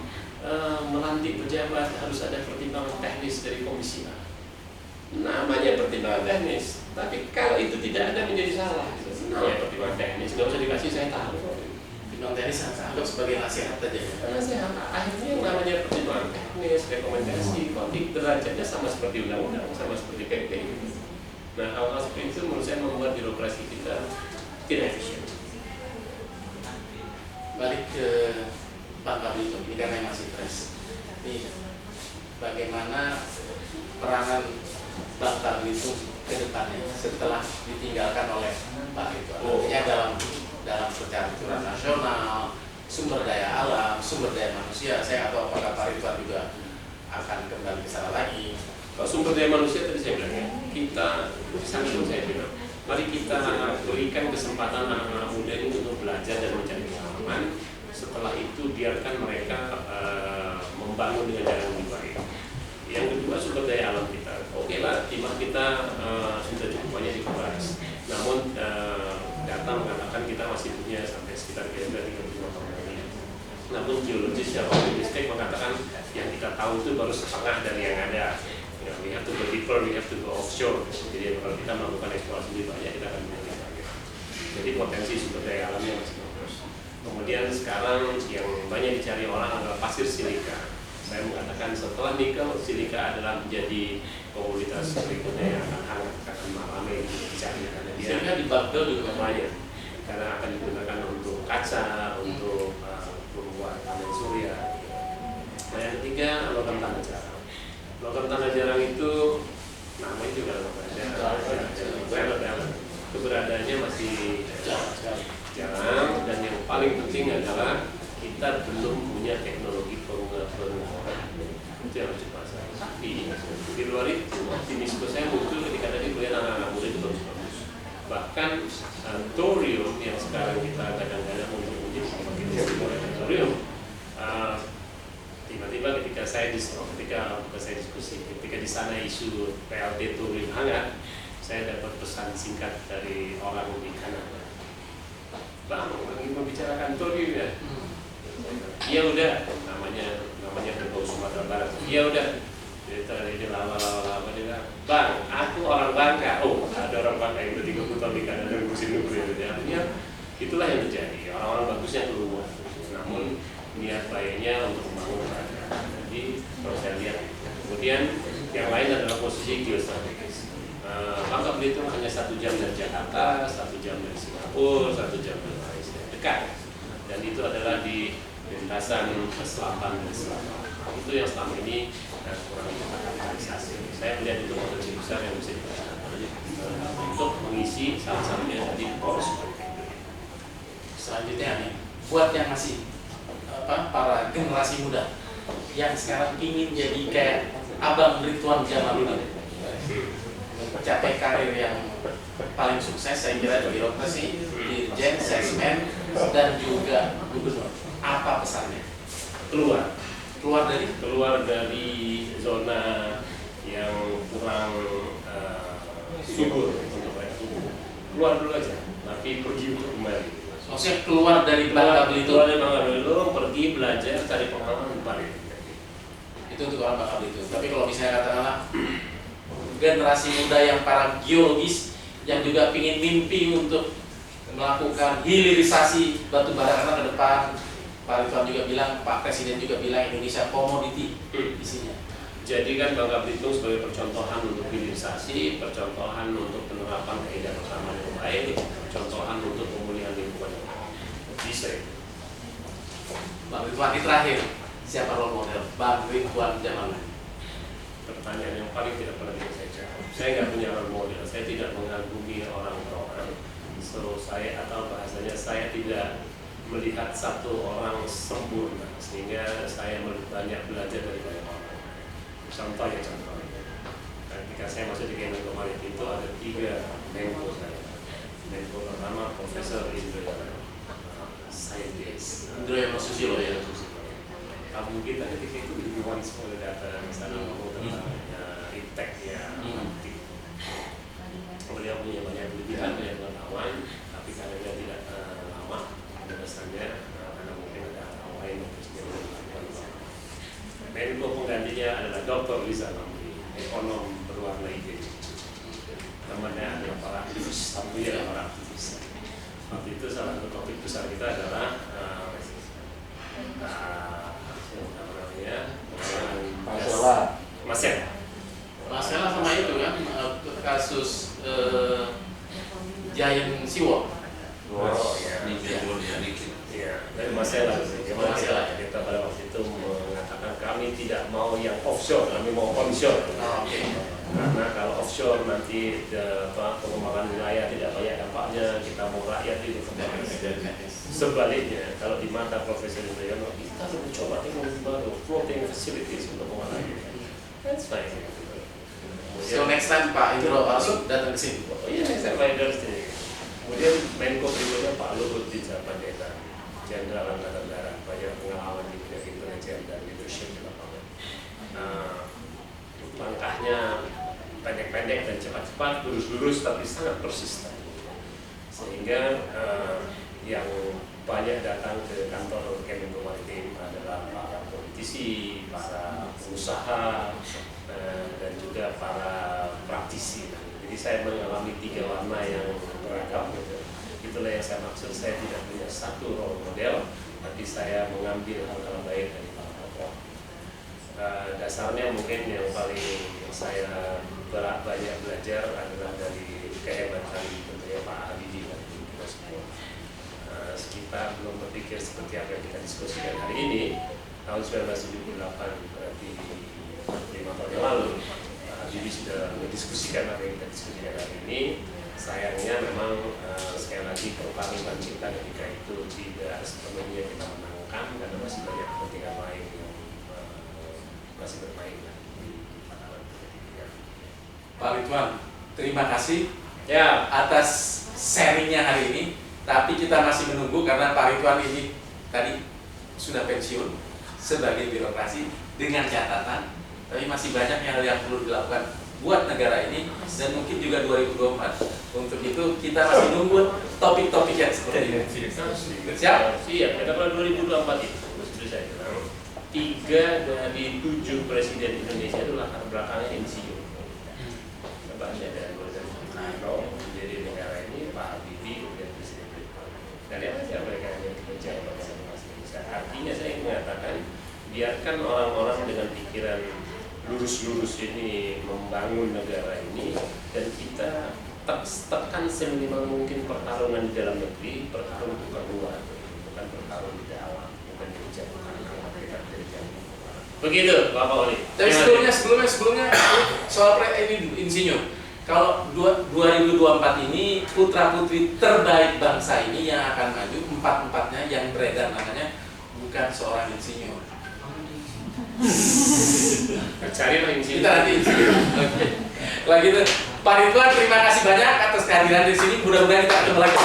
melantik pejabat harus ada pertimbangan teknis dari komisi A. Namanya pertimbangan teknis, tapi kalau itu tidak ada menjadi salah. Namanya pertimbangan teknis, nggak usah dikasih saya tahu. Pertimbangan teknis saya anggap sebagai nasihat aja. Nasihat akhirnya yang namanya pertimbangan teknis, rekomendasi, konflik derajatnya sama seperti undang-undang, sama seperti PP. Nah, hal-hal seperti itu menurut saya membuat birokrasi kita tidak efisien. Balik ke Bangka Belitung ini karena masih fresh. Ini bagaimana peranan Bangka Belitung ke depannya setelah ditinggalkan oleh Pak Ridwan? Artinya dalam percaturan nasional, sumber daya alam, sumber daya manusia. Saya nggak tahu apakah Pak Ridwan juga akan kembali ke sana lagi. Kalau sumber daya manusia tadi saya bilang ya, kita sambil saya bilang, mari kita berikan kesempatan anak-anak muda ini untuk belajar dan mencari pengalaman. Setelah itu biarkan mereka membangun dengan jalan lebih baik. Yang kedua sumber daya alam kita. Oke lah, timah kita sudah cukup banyak dikuras. Namun data mengatakan kita masih punya sampai sekitar kira-kira 35 tahun lagi. Namun geologis secara optimistik mengatakan yang kita tahu itu baru setengah dari yang ada. Ya, we have to go deeper, we have to go offshore. Jadi kalau kita melakukan eksplorasi lebih banyak, kita akan lebih banyak. Jadi potensi sumber daya alamnya masih bagus. Kemudian sekarang yang banyak dicari orang adalah pasir silika. Saya mengatakan setelah nikel, silika adalah menjadi komoditas berikutnya yang akan ramai dicari karena dia Silika di Bagdad juga banyak. Karena akan digunakan untuk kaca, untuk pembuat panel surya. Nah, yang ketiga logam tanah jarang. Logam tanah jarang itu namanya juga logam jarang. Keberadaannya masih jarang dan yang paling penting adalah kita belum punya teknologi pengukuran. Itu yang harus dipasang. Tapi di luar itu optimisme saya muncul ketika tadi melihat anak-anak muda itu bagus-bagus. Bahkan thorium yang sekarang kita kadang-kadang untuk thorium tiba-tiba ketika saya diskusi ketika di sana isu PLT thorium hangat, saya dapat pesan singkat dari orang di Kanada. Bang, lagi membicarakan thorium ya? Iya udah, namanya berbau Sumatera Barat. Iya udah, dia lama-lama dia bilang, Bang, aku orang Bangka. Oh, ada orang Bangka yang udah 30 tahun di Kanada ngurusin nuklir. Artinya itulah yang terjadi. Orang-orang bagusnya keluar, namun niat baiknya untuk membangun kerajaan. Jadi kalau saya lihat, kemudian yang lain adalah posisi geostrategis. Bangka Belitung hanya 1 jam dari Jakarta, 1 jam dari Singapura, 1 jam dari Malaysia, dekat. Dan itu adalah di lintasan selatan dan selatan. Itu yang selama ini kurang kita kapitalisasi. Saya melihat itu potensi besar yang bisa digunakan untuk mengisi salah satunya di poros politik. Selanjutnya nih, buat yang masih para generasi muda yang sekarang ingin jadi kayak Abang Ridwan Jamaluddin, mencapai karir yang paling sukses saya kira di birokrasi, dirjen, sesmen, dan juga gubernur. Apa pesannya? Keluar dari zona yang kurang subur untuk mereka. Keluar dulu aja, tapi pergi untuk kembali. Maksudnya keluar dari Bangka Belitung, pergi belajar, cari pengalaman kembali. Itu untuk orang Bangka Belitung. Tapi kalau misalnya katakanlah generasi muda yang para geologis yang juga ingin mimpi untuk melakukan hilirisasi batu bara, karena ke depan Pak Ridwan juga bilang, Pak Presiden juga bilang Indonesia komoditi isinya. Jadi kan Bangka Belitung sebagai percontohan untuk hilirisasi, percontohan untuk penerapan kaidah bersama yang baik, percontohan untuk pemulihan lingkungan yang baik. Bisa itu. Bang Ridwan, ini terakhir, siapa role model? Bang Ridwan Jamaluddin. Pertanyaan yang paling tidak pernah bisa saya jawab. Saya nggak punya role model, saya tidak mengagumi orang per orang. So saya atau bahasanya saya tidak melihat satu orang sempurna sehingga saya banyak belajar dari banyak orang. Contoh. Ketika saya masuk di Kemenko Maritim itu ada 3 menko saya. Menko pertama Profesor Indra, scientist. Indra yang Susilo ya. kampung kita ketika itu dibuang semua data misalnya mau tentang iptek ya, beliau punya banyak kelebihan, banyak pengetahuan, tapi karena dia tidak lama penugasannya karena mungkin ada hal lain yang terus dia melakukan. Menko penggantinya adalah Dr. Rizal Ramli, ekonom berwarna hijau. Namanya adalah para aktivis, tamunya adalah para aktivis. Waktu itu salah satu topik besar kita adalah masalah sama itu kan kasus Giant Seawall. Ya, dari masalah kita pada waktu itu mengatakan kami tidak mau yang offshore, kami mau onshore. Karena kalau offshore nanti pengembangan wilayah tidak banyak dampaknya, kita mau rakyat itu kembali. Sebaliknya, kalau di mata Profesor Yudhoyono, kita harus mencoba teknologi baru, floating facilities untuk mengalami. That's fine. So next time Pak Indro harus datang ke sini. Oh iya, next time Pak Indro sini. Kemudian Menko berikutnya Pak Luhut Binsar Panjaitan, Jenderal Angkatan Darat, banyak pengalaman di bidang intelijen dan leadership di lapangan. Langkahnya pendek-pendek dan cepat-cepat, lurus-lurus tapi sangat persisten. Sehingga yang banyak datang ke kantor Kemenko Maritim adalah para politisi, para pengusaha, dan juga para praktisi. Jadi saya mengalami 3 warna yang beragam gitu. Itulah yang saya maksud, saya tidak punya satu role model, tapi saya mengambil hal-hal baik dari para tokoh. Dasarnya mungkin yang paling saya banyak belajar adalah dari kehebatan tentunya Pak Habibie dan kita semua. Kita belum berpikir seperti apa yang kita diskusikan hari ini. Tahun 1978 berarti 5 tahun yang lalu, Habibie sudah mendiskusikan apa yang kita diskusikan hari ini. Sayangnya memang sekali lagi pertarungan kita ketika itu tidak sepenuhnya kita menangkan karena masih banyak kepentingan lain yang masih bermain di pangkalan politik. Pak Ridwan, terima kasih Ya, atas sharingnya hari ini. Tapi kita masih menunggu karena Pak Ridwan ini tadi sudah pensiun sebagai birokrasi dengan catatan, tapi masih banyak hal yang perlu dilakukan buat negara ini dan mungkin juga 2024. Untuk itu kita masih nunggu topik-topik yang seperti ini. Siap? Iya, karena kalau 2024 itu seperti saya bilang, 3 dari 7 presiden Indonesia itu latar belakangnya insinyur. Banyak dari Soekarno menjadi negara ini, Pak Habibie dan Presiden Jokowi. Dan yang saja mereka hanya bekerja pada masing-masing. Artinya saya mengatakan biarkan orang-orang dengan pikiran lurus-lurus ini membangun negara ini dan kita tekan seminimal mungkin pertarungan di dalam negeri, pertarungan bukan luar, bukan pertarungan di dalam, bukan di jauh karena kita dari jauh. Begitu, Bapak Oli. Tapi sebelumnya soal ini insinyur. Kalau 2024 ini putra-putri terbaik bangsa ini yang akan maju, 4-4-nya yang beredar namanya bukan seorang insinyur. Cari lah insinyur. Kita nanti insinyur. Oke. Kalau gitu, Pak Ridwan terima kasih banyak atas kehadiran di sini. Mudah-mudahan kita ketemu lagi.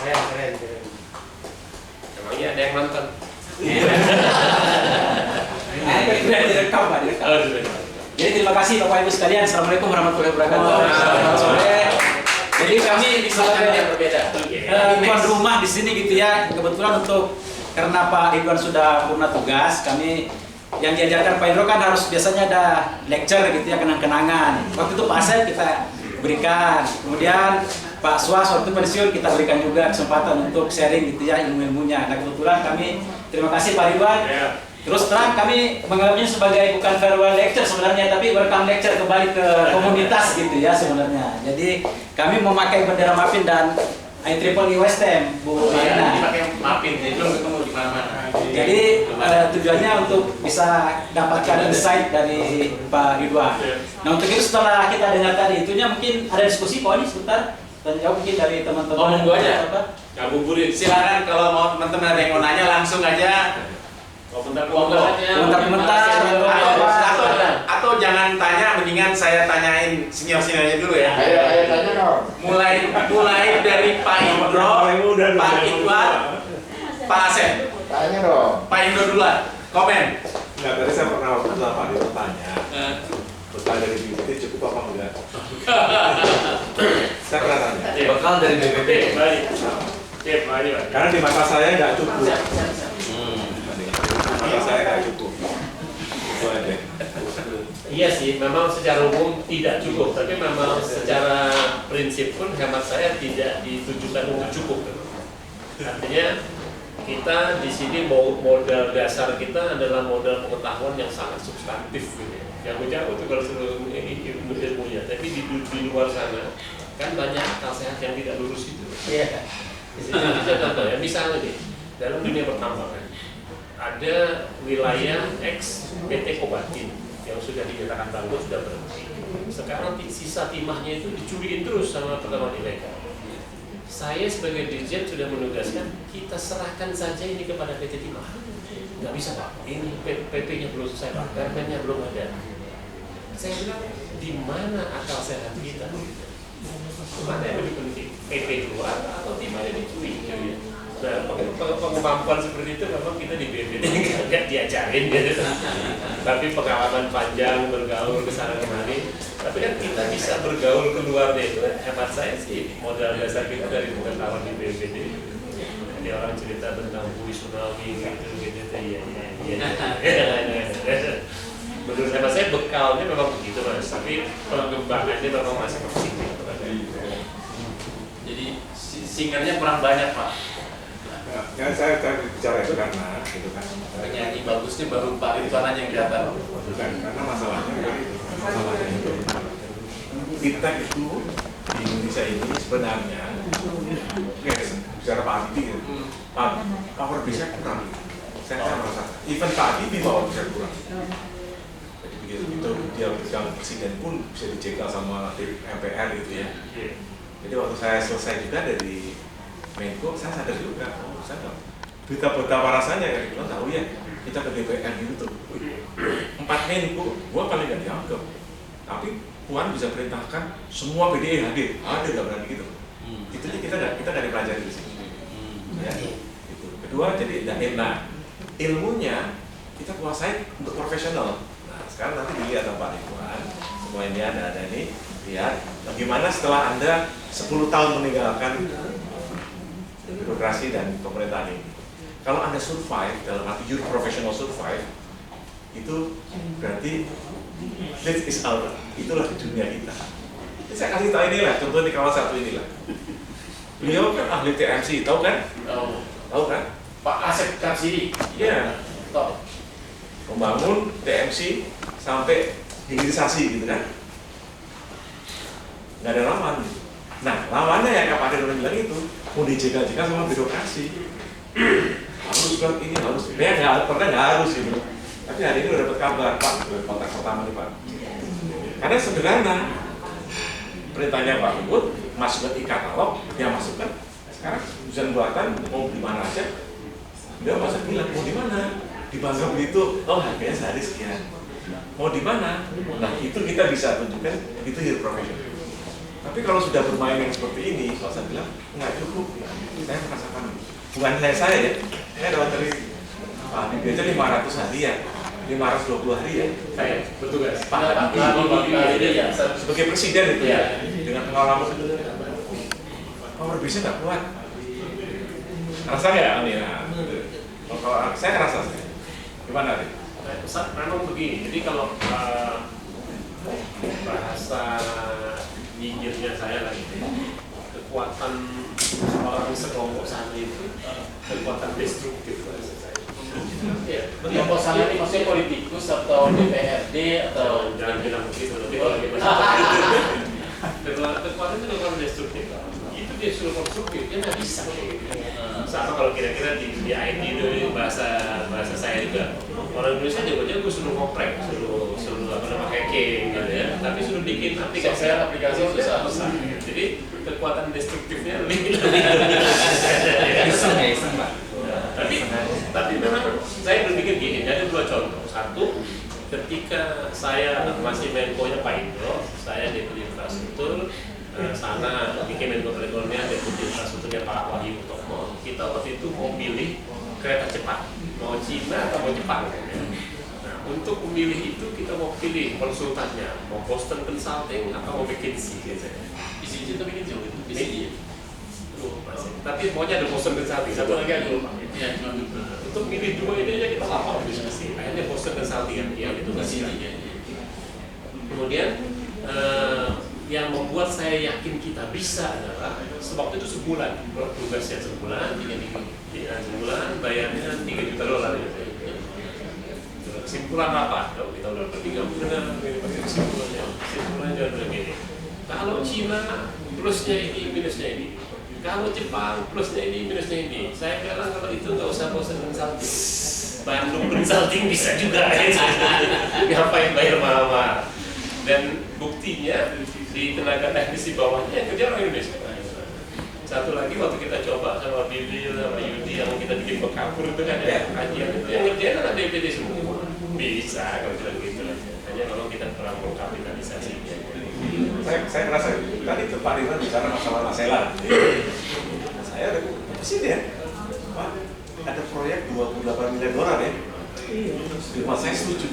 Keren. Emangnya ada yang nonton? Direkam, Pak. Jadi terima kasih Bapak Ibu sekalian. Assalamualaikum warahmatullahi wabarakatuh. Selamat sore. Jadi kami Misalnya yang berbeda. tuan rumah di sini gitu ya. Kebetulan karena Pak Ridwan sudah purna tugas, kami yang diajarkan Pak Indro kan harus biasanya ada lecture gitu ya, kenang-kenangan. Waktu itu Pak Asep kita berikan, kemudian Pak Suas waktu pensiun kita berikan juga kesempatan untuk sharing gitu ya ilmu-ilmunya. Nah kebetulan kami terima kasih Pak Ridwan. Terus terang kami menganggapnya sebagai bukan farewell lecture sebenarnya, tapi welcome lecture kembali ke komunitas gitu ya sebenarnya. Jadi kami memakai bendera Mapin dan IEEE West Ham, Bu Lina. Dipakai Mapin, jadi belum ketemu di mana-mana. Jadi tujuannya untuk bisa dapatkan insight dari Pak Ridwan. Nah untuk itu setelah kita dengar tadi, itunya mungkin ada diskusi Pak Oni sebentar dan jauh mungkin dari teman-teman. Ngomong aja. Ngabuburit. Silakan kalau mau teman-teman ada yang mau nanya langsung aja. Komentar-komentar. Komentar-komentar atau apa? Atau jangan tanya, mendingan saya tanyain senior-seniornya dulu ya. Ayo tanya dong. Mulai dari Pak Indro, Pak Idwan, Pak Asep. Tanya dong. Pak Indro duluan. Komen. Nggak, tadi saya pernah waktu itu Pak Dito tanya, bekal dari BPT cukup apa enggak? Saya pernah tanya. Bekal dari BPP. Baik. Oke, baik. Karena di mata saya nggak cukup. Di mata saya nggak cukup. Itu aja. Iya sih, memang secara umum tidak cukup, tapi memang secara prinsip pun hemat saya tidak ditujukan untuk cukup. Artinya kita di sini modal dasar kita adalah modal pengetahuan yang sangat substantif, gitu. Yang jauh itu kalau seluruh ilmunya, tapi di luar sana kan banyak akal sehat yang tidak lurus itu. Iya. Bisa contoh ya, misalnya nih dalam dunia pertambangan ada wilayah X PT Kobatin yang sudah dinyatakan bangkrut, sudah berhenti. Sekarang sisa timahnya itu dicuriin terus sama pertambangan ilegal. Saya sebagai dirjen sudah menugaskan kita serahkan saja ini kepada PT Timah. Nggak bisa Pak, ini PP-nya belum selesai Pak, permennya belum ada. Saya bilang di mana akal sehat kita? Mana yang lebih penting? PP keluar atau timahnya dicuri? Nah, kemampuan seperti itu memang kita di BPT nggak diajarin gitu. Tapi pengalaman panjang bergaul ke sana kemari. Tapi kan kita bisa bergaul keluarnya itu. Hemat saya sih modal dasar kita dari pengetahuan di BPT. Jadi orang cerita tentang bui tsunami gitu ya. Menurut hemat saya bekalnya memang begitu Mas. Tapi pengembangannya memang masih positif. Jadi singernya kurang banyak Pak. Ya, saya bicara itu karena gitu kan. Penyanyi bagusnya baru Pak Ridwan aja yang kelihatan. Bukan, karena masalahnya itu kita itu di Indonesia ini sebenarnya bicara Pak Habibie gitu. Pak, power bisa kurang. Saya merasa even Pak Habibie power bisa kurang. Jadi begitu dia pegang presiden pun bisa dijegal sama MPR gitu ya. Jadi waktu saya selesai juga dari Menko, saya sadar juga, saya tahu betapa rasanya kan, kita tahu ya, kita ke DPR gitu, 4 Menko, gua paling nggak dianggap, tapi Puan bisa perintahkan semua PDI hadir, ada nggak berani gitu, itu kita dari pelajari di sini, ya, itu. Kedua jadi ilmunya kita kuasai untuk profesional. Nah sekarang nanti dilihat sama Pak Ridwan, semua ini ada ini, lihat bagaimana setelah Anda 10 tahun meninggalkan birokrasi dan pemerintahan ini. Kalau Anda survive, dalam arti your professional survive, itu berarti this is our, itulah dunia kita. Jadi saya kasih tahu inilah, contoh di kawasan satu inilah. Beliau kan ahli TMC, tahu kan? Tahu kan? Pak Asep Karsidi. Iya. Tahu. Membangun TMC sampai hilirisasi gitu kan? Nggak ada lawan. Nah, lawannya yang Pak Ridwan bilang itu mau dijaga-jaga sama birokrasi. Harus bilang ini harus. Ya nggak harus gitu. Tapi hari ini udah dapat kabar Pak, kontak pertama nih Pak. Karena sederhana. Perintahnya Pak Luhut masuk ke e-katalog, dia masukkan. Sekarang ujian buatan mau di mana aja. Dia masa bilang mau di mana? Di Bangka Belitung. Oh harganya sehari sekian. Mau di mana? Nah itu kita bisa tunjukkan itu hero profession. Tapi kalau sudah bermain yang seperti ini, kalau saya bilang nggak cukup. Saya merasakan, bukan saya ya, saya dapat dari Pak Habibie aja 500 hari ya, 520 hari ya. Saya bertugas. Pak Habibie ya. Sebagai presiden itu ya, dengan pengalaman itu, power bisa nggak kuat. Rasa nggak ini ya? Kalau saya ngerasa, gimana nih? Memang begini. Jadi kalau bahasa nyinyirnya saya lagi, kekuatan orang sekelompok sana itu kekuatan destruktif bahasa saya. Ya, kelompok sana ini maksudnya politikus atau DPRD atau jangan bilang begitu, nanti kalau lagi kekuatan itu kekuatan destruktif. Itu dia suruh konstruktif, dia nggak bisa. Sama kalau kira-kira di IT itu bahasa saya juga, orang Indonesia juga gue suruh ngoprek, suruh apa namanya hacking gitu ya, tapi suruh bikin aplikasi susah. Jadi kekuatan destruktifnya lebih. Iseng Pak. Tapi memang saya berpikir gini, ada 2 contoh. Satu, ketika saya masih Menko-nya Pak Indro, saya Deputi Infrastruktur, sana di Kemenko Perekonomian Deputi Infrastrukturnya Pak Wahyu Utomo. Kita waktu itu mau pilih kereta cepat, mau Cina atau mau Jepang. Nah, untuk memilih itu kita mau pilih konsultannya, mau Boston Consulting atau mau McKinsey biasanya. BCG itu bikin jauh itu BCG. Tapi maunya ada Boston Consulting, satu lagi aku lupa. Iya, cuma itu. Untuk milih dua ini aja kita lama diskusi. Akhirnya Boston Consulting yang itu BCG. Kemudian yang membuat saya yakin kita bisa adalah waktu itu sebulan, tugasnya sebulan, 3 minggu, sebulan, bayarnya $3 juta gitu. Kesimpulan apa? Kalau kita udah bertiga bulan, kesimpulannya udah begini. Kalau Cina plusnya ini, minusnya ini. Kalau Jepang plusnya ini, minusnya ini. Saya bilang kalau itu nggak usah Boston Consulting, Bandung Consulting bisa juga. Ngapain bayar mahal-mahal? Dan buktinya di tenaga teknis di bawahnya yang kerja orang Indonesia. Satu lagi waktu kita coba sama Bibi sama Yudi yang kita bikin bekapur itu kan ya kajian itu yang ngerjain anak DPD semua bisa kalau bilang gitu aja. Hanya kalau kita kurang mengkapitalisasi. Saya merasa tadi itu Pak Ridwan bicara masalah Masela. Saya ada presiden, Pak, ada proyek $28 miliar ya. Saya setuju.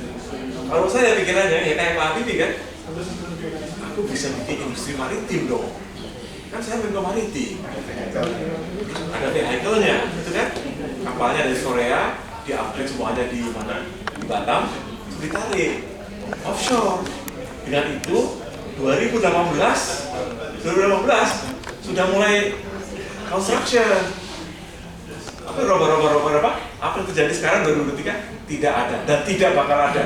Kalau saya pikirannya ya kayak Pak Habibie kan, aku bisa bikin industri maritim dong. Kan saya Menko Maritim. Ada vehicle-nya, gitu kan? Kapalnya dari Korea, di-upgrade semuanya di mana? Di Batam, ditarik offshore. Dengan itu 2018 sudah mulai construction. Apa apa yang terjadi sekarang 2023 tidak ada dan tidak bakal ada.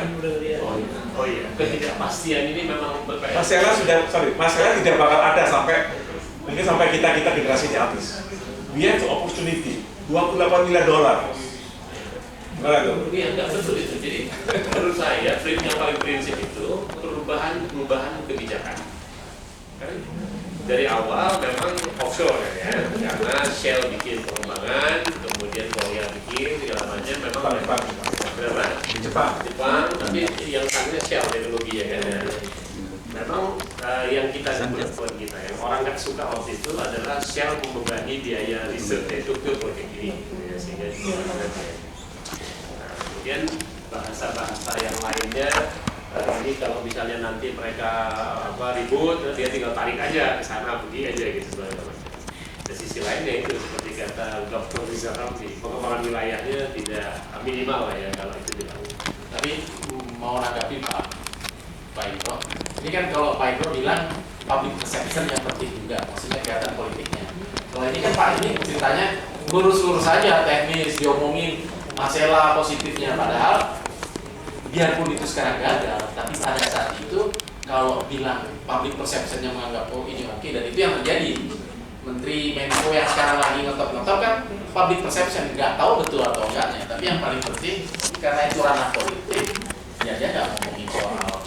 Oh iya, ketidakpastian ini memang berkaitan. Masalah tidak bakal ada sampai mungkin sampai kita generasinya habis. We have the opportunity, $28 miliar. Gimana tuh? Iya, nggak betul itu. Jadi menurut saya yang paling prinsip itu perubahan kebijakan. Kan dari awal memang offshore ya, karena Shell bikin pengembangan, kemudian Korea bikin segala macam, memang berapa? Jepang, tapi yang tangnya Shell teknologi ya kan. Memang yang kita sebut buat kita yang orang nggak suka waktu itu adalah Shell membebani biaya riset itu ke proyek ini, ya, sehingga kemudian bahasa-bahasa yang lainnya ini kalau misalnya nanti mereka ribut, dia tinggal tarik aja ke sana pergi aja gitu sebenarnya. Di sisi lainnya itu seperti kata Dr. Riza Ramli, pengembangan wilayahnya tidak minimal lah ya kalau itu dilakukan. Tapi mau nanggapi Pak Indro, ini kan kalau Pak Indro bilang public perception yang penting juga, maksudnya kelihatan politiknya. Kalau ini kan Pak ini ceritanya lurus-lurus saja, teknis, diomongin masalah positifnya, padahal biarpun itu sekarang gagal, tapi pada saat itu kalau bilang public perception yang menganggap oh ini oke, dan itu yang terjadi. Menteri Menko yang sekarang lagi ngetop-ngetop kan public perception, nggak tahu betul atau enggaknya, tapi yang paling penting karena itu ranah politik, ya dia nggak ngomongin soal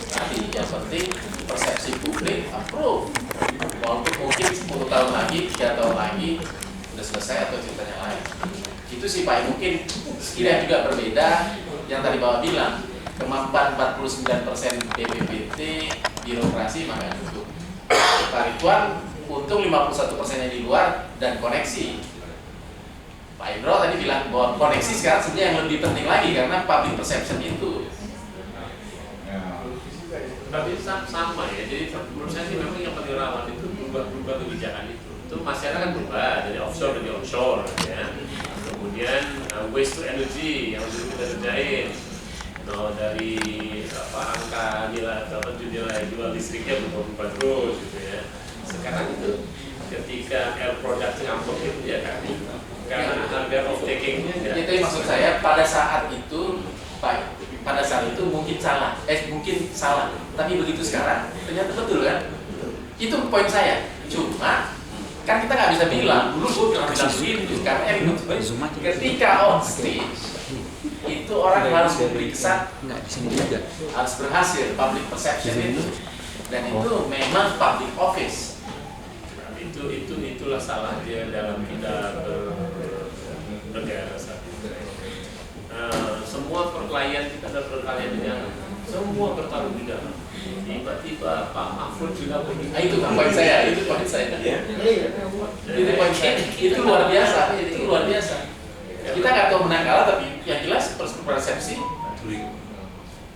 tadi, yang penting persepsi publik approve. Walaupun mungkin 10 tahun lagi, 3 tahun lagi udah selesai atau ceritanya lain. Itu sih Pak, mungkin skill yang juga berbeda. Yang tadi Bapak bilang kemampuan 49% BPPT birokrasi maka cukup. Pak Ridwan untung 51%-nya di luar dan koneksi. Pak Indro tadi bilang bahwa koneksi sekarang sebenarnya yang lebih penting lagi karena public perception itu. Tapi sama ya, jadi menurut saya sih memang yang paling rawan itu berubah kebijakan itu. Itu masyarakat berubah dari offshore menjadi onshore ya. Kemudian waste to energy yang dulu kita kerjain, dari angka nilai jual listriknya berubah terus gitu ya. Sekarang itu ketika air product ngambek itu ya kan, karena harga off takingnya itu maksud saya pada saat itu Pak, pada saat itu mungkin salah, tapi begitu sekarang ternyata betul kan? Itu poin saya. Cuma kan kita nggak bisa bilang dulu gue bilang begini karena ketika on stage itu orang harus memberi kesan harus berhasil public perception itu, dan itu memang public office. Itulah salah dia dalam kita bernegara saat ini. Semua perkelahian kita adalah perkelahian dengan semua semua bertaruh di dalam. Tiba-tiba Pak Mahfud juga begitu. Itu poin saya, itu poin saya. Iya. Itu poin saya, itu luar biasa, itu luar biasa. Kita nggak tahu menang kalah, tapi yang jelas persepsi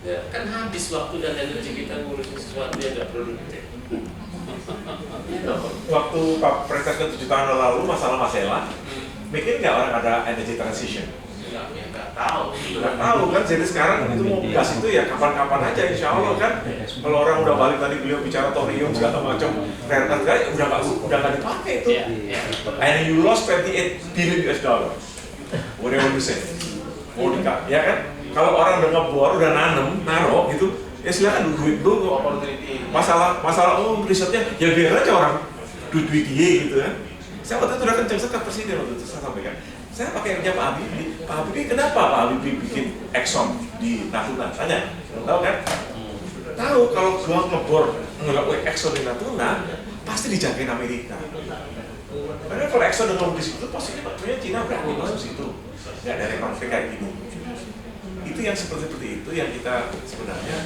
ya, kan habis waktu dan energi kita ngurusin sesuatu yang nggak produktif. Waktu Pak Presiden 7 tahun lalu masalah Masela, mikir nggak orang ada energy transition? Nggak tahu. Nggak tahu kan, jadi sekarang itu mau gas itu ya kapan-kapan aja insya Allah kan. Kalau orang udah balik tadi beliau bicara thorium segala macam, rare earth guys udah nggak dipakai itu. And you lost 28 billion US dollar. Whatever you say. Mau dikasih, ya kan? Kalau orang udah ngebor, udah nanem, naro gitu, ya silakan duit dulu. Masalah risetnya ya biar aja orang duit dia gitu kan. Saya waktu itu udah kenceng sekali presiden waktu itu saya sampaikan. Saya pakai kerja Pak Habibie. Pak Habibie kenapa Pak Habibie bikin Exxon di Natuna? Tanya, tahu kan? Tahu kalau gua ngebor ngelakuin Exxon di Natuna pasti dijagain Amerika. Karena kalau Exxon udah di situ pasti makanya Cina berani masuk situ. Nggak ada konflik kayak gini. Itu yang seperti itu yang kita sebenarnya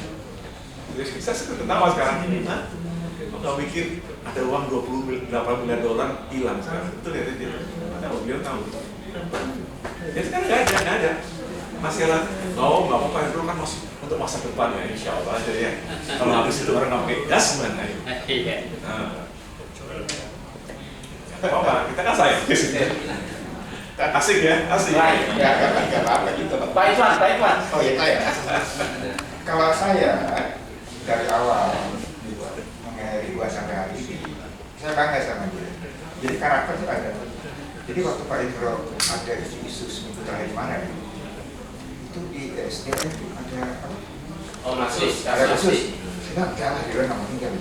kita ketawa sekarang ini. Nggak mikir ada uang 28 miliar dolar hilang sekarang. Itu lihat dia. Tahu beliau tahu. Ya sekarang nggak ada. Masih ada. Oh nggak apa-apa itu kan masih untuk masa depan ya insya Allah aja ya. Kalau habis itu orang nggak pakai gas gimana? Apa? Kita kan sayang. Asik ya, asik. Ya, nggak apa-apa gitu. Pak Ivan. Oh ya, saya. Kalau saya dari awal mengenai Ridwan sampai hari ini, saya bangga sama dia. Jadi karakter itu ada. Jadi waktu Pak Indro ada isu seminggu terakhir mana itu di SDM itu ada apa? Oh, kasus. Nah, jangan Ridwan nggak meninggal.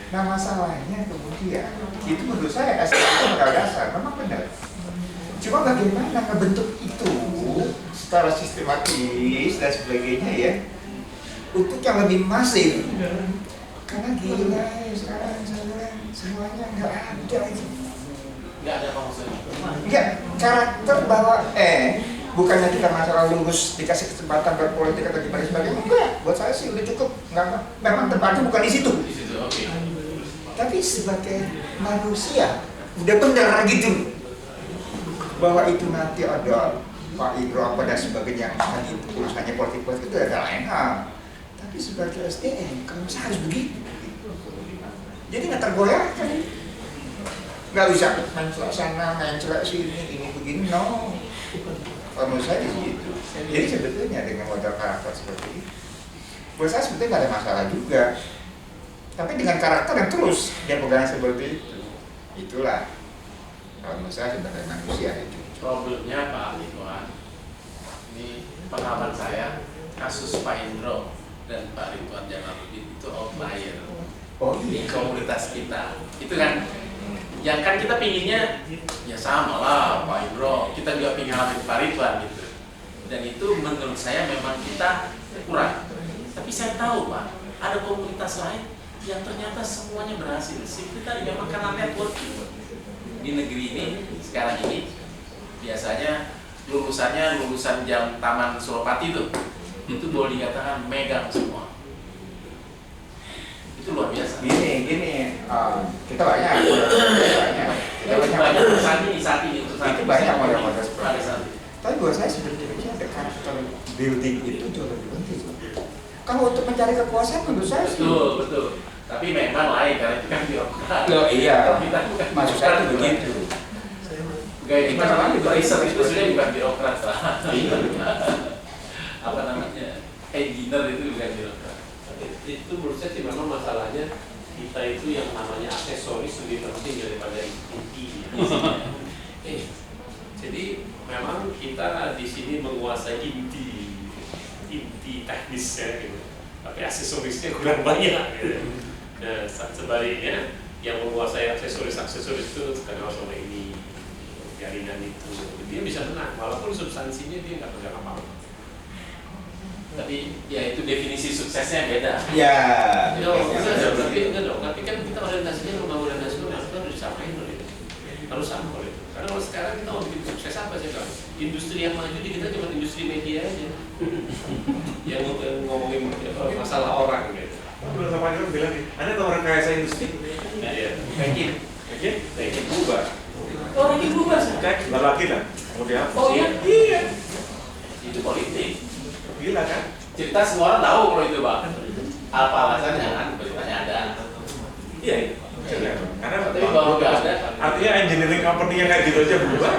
Nah masalahnya kemudian itu menurut saya SDM itu modal dasar, memang benar. Cuma bagaimana ngebentuk itu secara sistematis dan sebagainya ya untuk yang lebih masif. Karena gila ya sekarang semuanya nggak ada itu. Nggak ada apa maksudnya? Enggak, karakter bahwa bukannya kita masalah lulus dikasih kesempatan berpolitik atau gimana sebagainya. Enggak, buat saya sih udah cukup. Nggak, memang tempatnya bukan di situ. Di situ, oke. Tapi sebagai manusia udah benar gitu. Bahwa itu nanti ada Pak Indro apa dan sebagainya yang tadi urusannya politik itu ada lain hal. Tapi sebagai SDM, kalau misalnya harus begitu, jadi nggak tergoyahkan. Nggak bisa main celak sana, main celak sini, ini begini, no. Kalau menurut saya di situ. Jadi sebetulnya dengan modal karakter seperti itu, buat saya sebetulnya nggak ada masalah juga. Tapi dengan karakter yang terus dia pegang seperti itu, itulah. Kalau menurut saya sebagai manusia itu. Problemnya Pak Ridwan, ini pengalaman saya, kasus Pak Indro dan Pak Ridwan Jamaluddin itu outlier. Oh Di iya. komunitas kita, itu kan, yang kan kita pinginnya ya sama lah Pak Indro, kita juga pingin ngalamin Pak Ridwan gitu. Dan itu menurut saya memang kita kurang. Tapi saya tahu Pak, ada komunitas lain yang ternyata semuanya berhasil. Kita memang karena networking. Di negeri ini sekarang ini biasanya lulusan jam Taman Suropati itu boleh dikatakan megang semua. Itu luar biasa. Gini, kita banyak Saat ini itu banyak model-model seperti pada itu. saat ini. Tapi buat saya sebetulnya ada karakter building itu jauh lebih penting. Kalau untuk mencari kekuasaan menurut saya sih. Betul. Tapi memang lain karena itu kan birokrat. Loh, iya. Kita bukan Maksud saya itu begitu. Gaya gimana itu riset itu sebenarnya bukan birokrat lah. Apa namanya? Engineer itu bukan birokrat. Itu menurut saya sih memang masalahnya kita itu yang namanya aksesoris lebih penting daripada inti. Jadi memang kita di sini menguasai inti teknisnya gitu. Tapi aksesorisnya kurang banyak gitu. Nah, sebaliknya yang menguasai aksesoris itu kenal sama ini jaringan itu dia bisa menang walaupun substansinya dia nggak pegang apa-apa. Tapi ya itu definisi suksesnya beda. Ya. Berarti enggak dong. Tapi kan kita orientasinya membangun nasional, kita harus disamain loh. harus sama kalau itu. Karena kalau sekarang kita mau bikin sukses apa sih kan? Industri yang maju di kita cuma industri media aja, yang ngomongin masalah orang gitu. Belum sama dia bilang nih, Anda tahu orang kaya saya industri? Nah ya, Bikin bubar. orang itu bukan Cek, laki lah. Kemudian Oh iya. Itu politik. gila kan? Cerita semua orang tahu kalau itu, Pak. Apa alasannya kan? Beritanya ada. Iya. Iya. Karena Tapi kalau nggak ada, artinya engineering company yang kayak gitu aja bubar.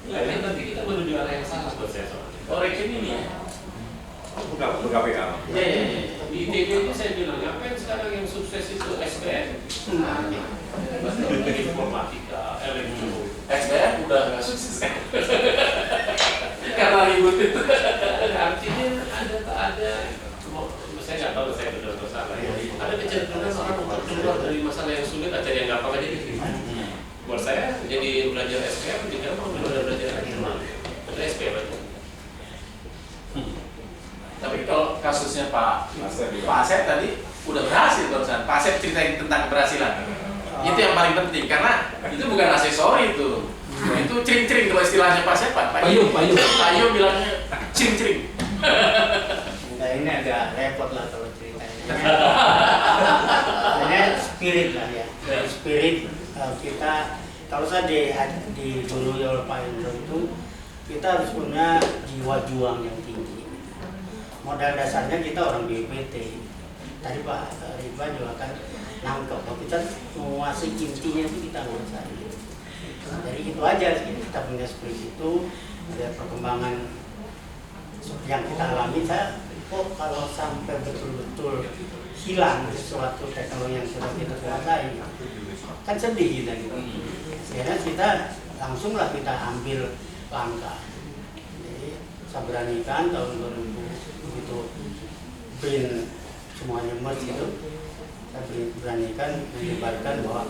Nah, ini nanti kita menuju arah yang salah buat saya soalnya. oh Rekin ini ya. Bukan KPA. Iya. Di ITB itu saya bilang, ngapain sekarang yang sukses itu SPM? Informatika, elektro. SBM udah nggak sukses karena ribut itu. Artinya ada, saya nggak tahu saya benar atau salah ya. Ada kecenderungan orang untuk keluar dari masalah yang sulit, aja yang gampang aja gitu. Buat saya jadi belajar SPM juga mau belajar elektronik, belajar SPM aja. Tapi kalau kasusnya Pak Asep Asep tadi udah berhasil barusan. Pak Asep ceritain tentang keberhasilan. Itu yang paling penting karena itu bukan aksesori itu. Itu cering-cering kalau istilahnya Pak Asep, Pak Yum bilangnya cering-cering. Nah, ini agak repot lah kalau ceritanya. Hanya spirit lah ya. Spirit kita kalau saya digurui oleh Pak Indro itu kita harus punya jiwa juang yang tinggi. Modal dasarnya kita orang BPT. Tadi Pak Ridwan juga kan nangkep bahwa kita menguasai intinya itu kita menguasai. Jadi itu aja sih, kita punya spirit itu, ada perkembangan yang kita alami. Saya kok kalau sampai betul-betul hilang sesuatu teknologi yang sudah kita kuasai, kan sedih kita gitu. Akhirnya kita langsunglah kita ambil langkah. Jadi saya beranikan tahun 2000 begitu BRIN semuanya merge itu, saya beranikan menyebarkan bahwa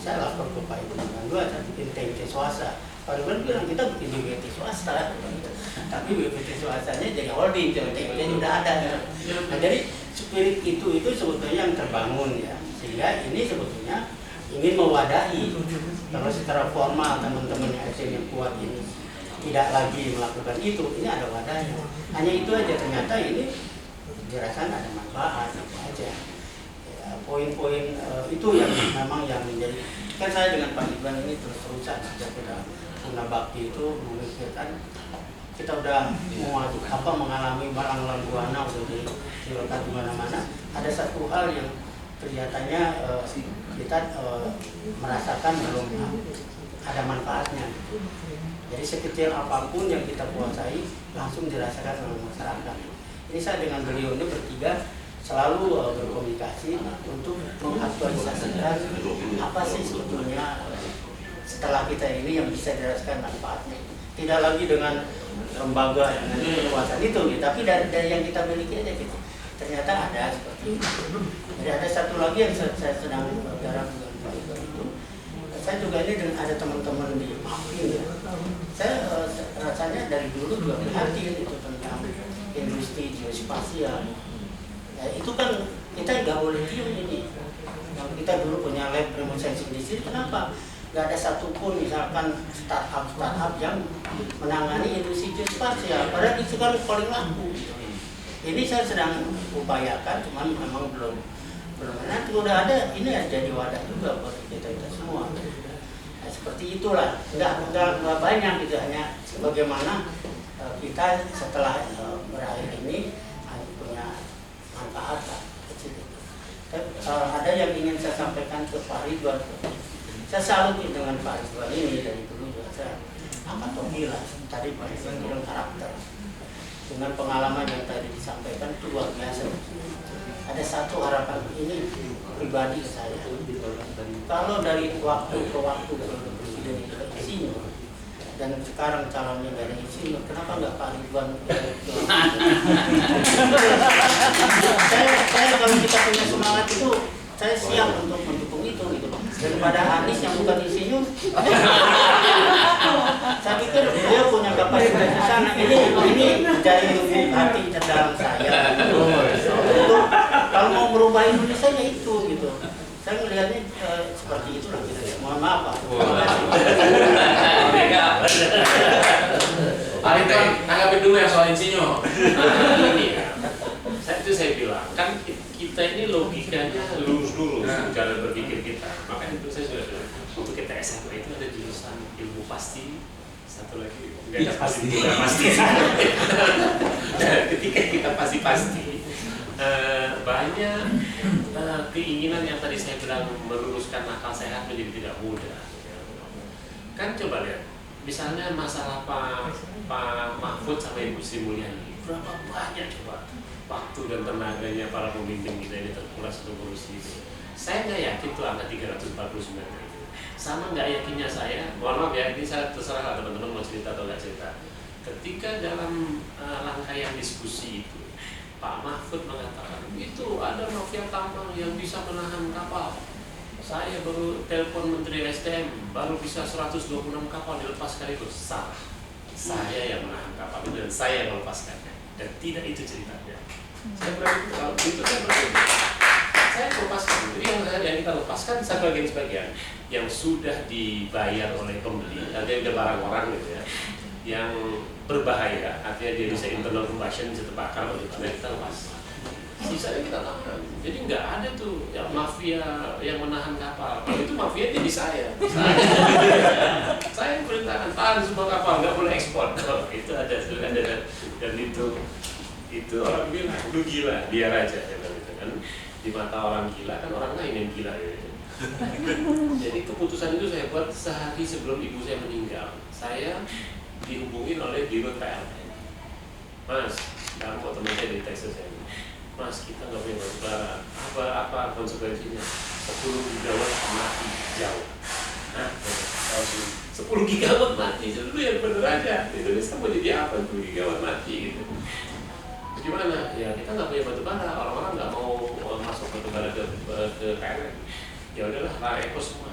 saya lapor ke Pak Ibu dua, saya bikin TNT swasta. Pak Ibu bilang kita bikin BPT swasta, tapi BPT swastanya jadi holding, TNT udah ada. Nah, jadi spirit itu sebetulnya yang terbangun ya, sehingga ini sebetulnya ingin mewadahi. Kalau secara formal teman-teman SM yang kuat ini tidak lagi melakukan itu, ini ada wadahnya. Hanya itu aja, ternyata ini dirasakan ada manfaat apa aja. Ya, poin-poin itu yang memang yang menjadi, kan saya dengan Pak Iwan ini terus-terusan sejak kita Bunda Bakti itu memikirkan kita udah mengalami malang buana udah dilakukan di mana-mana. Ada satu hal yang kelihatannya kita merasakan belum ada manfaatnya. Jadi sekecil apapun yang kita kuasai langsung dirasakan oleh masyarakat. Ini saya dengan beliau ini bertiga selalu berkomunikasi untuk mengaktualisasikan apa sih sebetulnya setelah kita ini yang bisa dirasakan manfaatnya. Tidak lagi dengan lembaga dengan kekuasaan itu, tapi dari yang kita miliki aja gitu. Ternyata ada seperti itu. Jadi ada satu lagi yang saya sedang garap dengan Pak Ibu itu. Saya juga ini dengan ada teman-teman di MAPIN ya. Saya rasanya dari dulu juga prihatin itu tentang industri geospasial. Ya, itu kan kita nggak boleh diem ini. Kalau kita dulu punya lab remote sensing di sini, kenapa nggak ada satupun misalkan startup yang menangani industri geospasial? Padahal itu kan paling laku. Ini saya sedang upayakan, cuman memang belum. Nanti udah ada, ini jadi wadah juga buat kita semua. Nah, seperti itulah, nggak banyak gitu, hanya bagaimana kita setelah berakhir ini punya manfaat lah. Ada yang ingin saya sampaikan ke Pak Ridwan. Saya salut dengan Pak Ridwan ini dari dulu juga saya amat topi lah. Tadi Pak Ridwan bilang karakter. Dengan pengalaman yang tadi disampaikan itu luar biasa. Ada satu harapan ini pribadi saya. Kalau dari waktu ke waktu presiden itu insinyur dan sekarang calonnya dari insinyur, kenapa nggak Pak Ridwan? Saya kalau kita punya semangat itu, saya siap untuk mendukung itu gitu. Daripada Anies yang bukan insinyur, saya pikir dia punya kapasitas di sana. Ini dari lubuk hati terdalam saya. Untuk kalau mau merubah Indonesia ya itu gitu. Saya melihatnya seperti itulah kita. Mohon maaf Pak. Pak Ridwan, tanggapin dulu yang soal insinyur. Ini ya, saya bilang kan kita ini logikanya lurus-lurus cara berpikir kita. Makanya itu saya sudah bilang untuk kita SMA itu ada jurusan ilmu pasti, satu lagi nggak pasti. Dan ketika kita pasti banyak keinginan yang tadi saya bilang meluruskan akal sehat menjadi tidak mudah. Kan coba lihat, misalnya masalah Pak Mahfud sama Ibu Sri Mulyani, berapa banyak coba waktu dan tenaganya para pemimpin kita ini terkuras untuk ngurusi itu. Saya nggak yakin tuh angka 349 itu. Sama nggak yakinnya saya, mohon maaf ya, ini saya terserah teman-teman mau cerita atau nggak cerita. Ketika dalam rangkaian diskusi itu, Pak Mahfud mengatakan, itu ada mafia tambang yang bisa menahan kapal. Saya baru telepon Menteri SDM, baru bisa 126 kapal dilepas sekaligus. Salah. Saya yang menahan kapal itu dan saya yang melepaskannya. Dan tidak itu ceritanya. Saya berani kalau itu saya berani. Saya melepaskan. Jadi yang kita lepaskan sebagian yang sudah dibayar oleh pembeli, artinya udah barang orang gitu ya, yang berbahaya, artinya dia bisa internal combustion, bisa terbakar, kita lepas. Sisanya kita tahan. Jadi nggak ada tuh yang mafia yang menahan kapal. Kalau itu mafia jadi saya. Saya yang perintahkan tahan semua kapal, nggak boleh ekspor. Itu ada dan itu orang bilang lu gila, biar aja gitu kan. Di mata orang gila kan orang lain yang gila gitu. Jadi keputusan itu saya buat sehari sebelum ibu saya meninggal. Saya dihubungin oleh Biro PLN. Mas, dalam teman saya dari Texas ya. Mas, kita nggak punya batubara. Apa konsekuensinya? 10 gigawatt mati jauh. Nah, 10 gigawatt mati. Itu yang bener aja. Indonesia mau jadi apa 10 gigawatt mati gitu. Gimana? Ya kita nggak punya batubara. Orang-orang nggak mau masuk batubara ke PLN. Ya udahlah, Eko semua.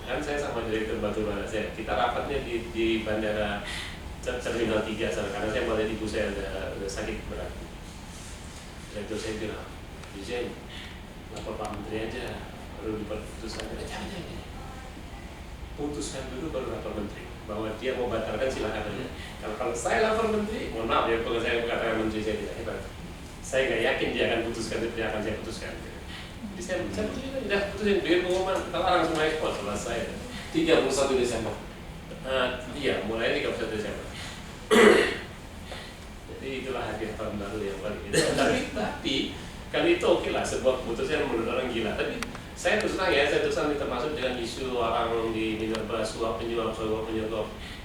Kan saya sama direktur batubara saya. Kita rapatnya di bandara Terminal 3 sana. Karena saya melihat ibu saya udah sakit berat. Direktur saya bilang, Dirjen, lapor Pak Menteri aja, baru dibuat putusan. Jangan. Putuskan dulu baru lapor Menteri. Bahwa dia mau batalkan silakan aja. Kalau saya lapor Menteri, mohon maaf ya kalau saya mengatakan Menteri saya tidak hebat. Saya nggak yakin dia akan putuskan, dia akan saya putuskan. Jadi saya putuskan, udah putusin, bikin pengumuman, kita larang semua ekspor, selesai. 31 Desember. Iya, mulai 31 Desember. Jadi itulah hadiah tahun baru yang paling gitu. Tapi kali itu oke lah, sebuah keputusan menurut orang gila. Tapi saya terus terang termasuk dengan isu orang di Minerba suap penyuap.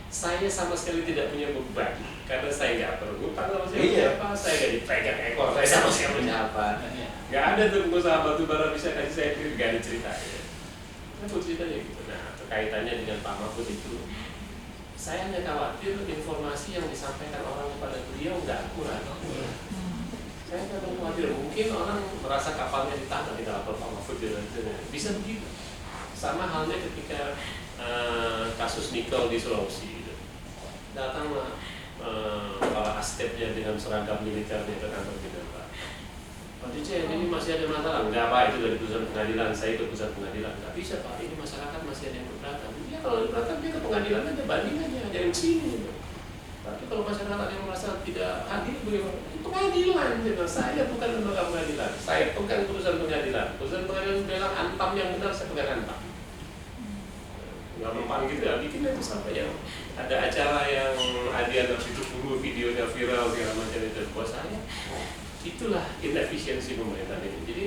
Saya sama sekali tidak punya beban karena saya nggak berhutang sama siapa, saya nggak dipegang ekor saya sama siapa. Nggak ada tuh pengusaha batubara bisa kasih saya nggak ada ceritanya. Nah, ceritanya gitu. Nah, kaitannya dengan Pak Mahfud itu, saya hanya khawatir informasi yang disampaikan orang kepada beliau nggak akurat. Saya nggak khawatir, mungkin orang merasa kapalnya ditangkap di dalam Pak Mahfud bisa begitu. Sama halnya ketika kasus nikel di Sulawesi, datanglah kepala Astepnya dengan seragam militernya ke kantor kita. Pak Dirjen, ini masih ada masalah. Enggak Pak, itu dari putusan pengadilan, saya ikut putusan pengadilan. Nggak bisa Pak, ini masyarakat masih ada yang keberatan. Ya kalau keberatan dia ke pengadilan aja, banding aja, jangan sini. Tapi kalau masyarakat yang merasa tidak hadir, bagaimana? Pengadilan, saya bukan lembaga pengadilan. Saya pegang putusan pengadilan. Putusan pengadilan bilang antam yang benar, saya pegang antam. Nggak mempan gitu ya, bikin itu sampai yang ada acara yang hadiah 70 videonya viral segala macam itu buat saya. Itulah inefisiensi pemerintahan ini. Jadi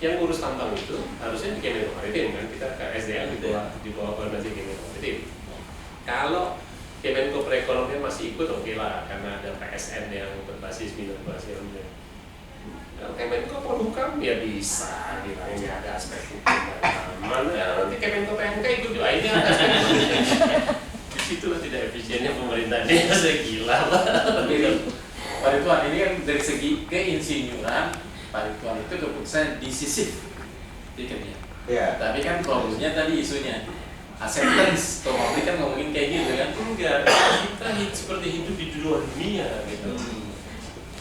yang urus tambang itu harusnya di Kemenko Maritim kan, kita ke SDM di bawah koordinasi Kemenko Maritim. Kalau Kemenko Perekonomian masih ikut oke lah, karena ada PSN yang berbasis minerba segala macam. Kalau Kemenko Polhukam ya bisa, kita ini ada aspek hukum. Mana nanti Kemenko PMK ikut juga, ini ada aspek hukum. Disitulah tidak efisiennya pemerintahan ini, saya gila Pak. Pak Ridwan, ini kan dari segi keinsinyuran, Pak Ridwan itu keputusan decisif pikirnya. Ya. Tapi kan problemnya tadi isunya acceptance, Tom Hardy kan ngomongin kayak gitu kan? Enggak, kita seperti hidup di luar dunia gitu.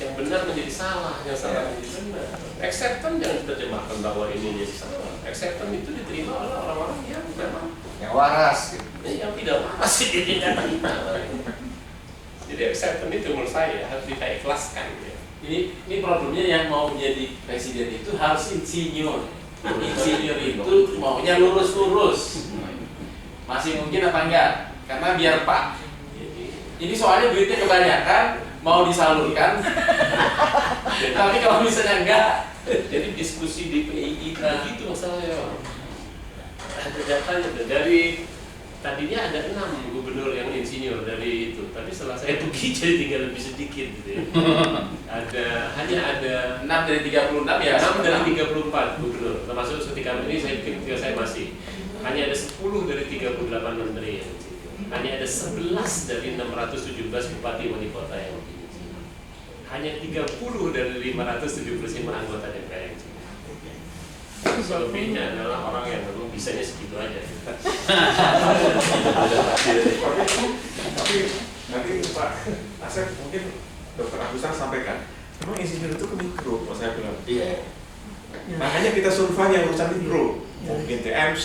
yang benar menjadi salah, yang salah menjadi benar. Acceptance jangan diterjemahkan bahwa ini jadi salah. Acceptance itu diterima oleh orang-orang yang memang yang waras. yang tidak waras sih dia terima. Jadi acceptance itu menurut saya harus kita ikhlaskan. Ya. Ini problemnya yang mau menjadi presiden itu harus insinyur. Insinyur itu maunya lurus-lurus. Masih mungkin apa enggak? Karena biar Pak. Ini soalnya duitnya kebanyakan mau disalurkan. Tapi kalau misalnya enggak, Jadi diskusi di PII itu masalahnya. Ada datanya dari tadinya ada 6 gubernur yang insinyur dari itu, tapi setelah saya pergi jadi tinggal lebih sedikit gitu ya. Hanya ada 6 dari 36 ya. 6 dari 34 gubernur, termasuk ketika ini ketika saya masih hanya ada 10 dari 38 menteri yang insinyur. Hanya ada 11 dari 617 bupati wali kota yang insinyur. Hanya 30 dari 575 anggota DPR. Selebihnya adalah orang yang memang bisanya segitu aja. Tapi nanti Pak Asep mungkin Dr. Agustan sampaikan, memang insinyur itu ke mikro, kalau saya bilang. Iya. Makanya kita survei yang urusan mikro, mungkin TMC,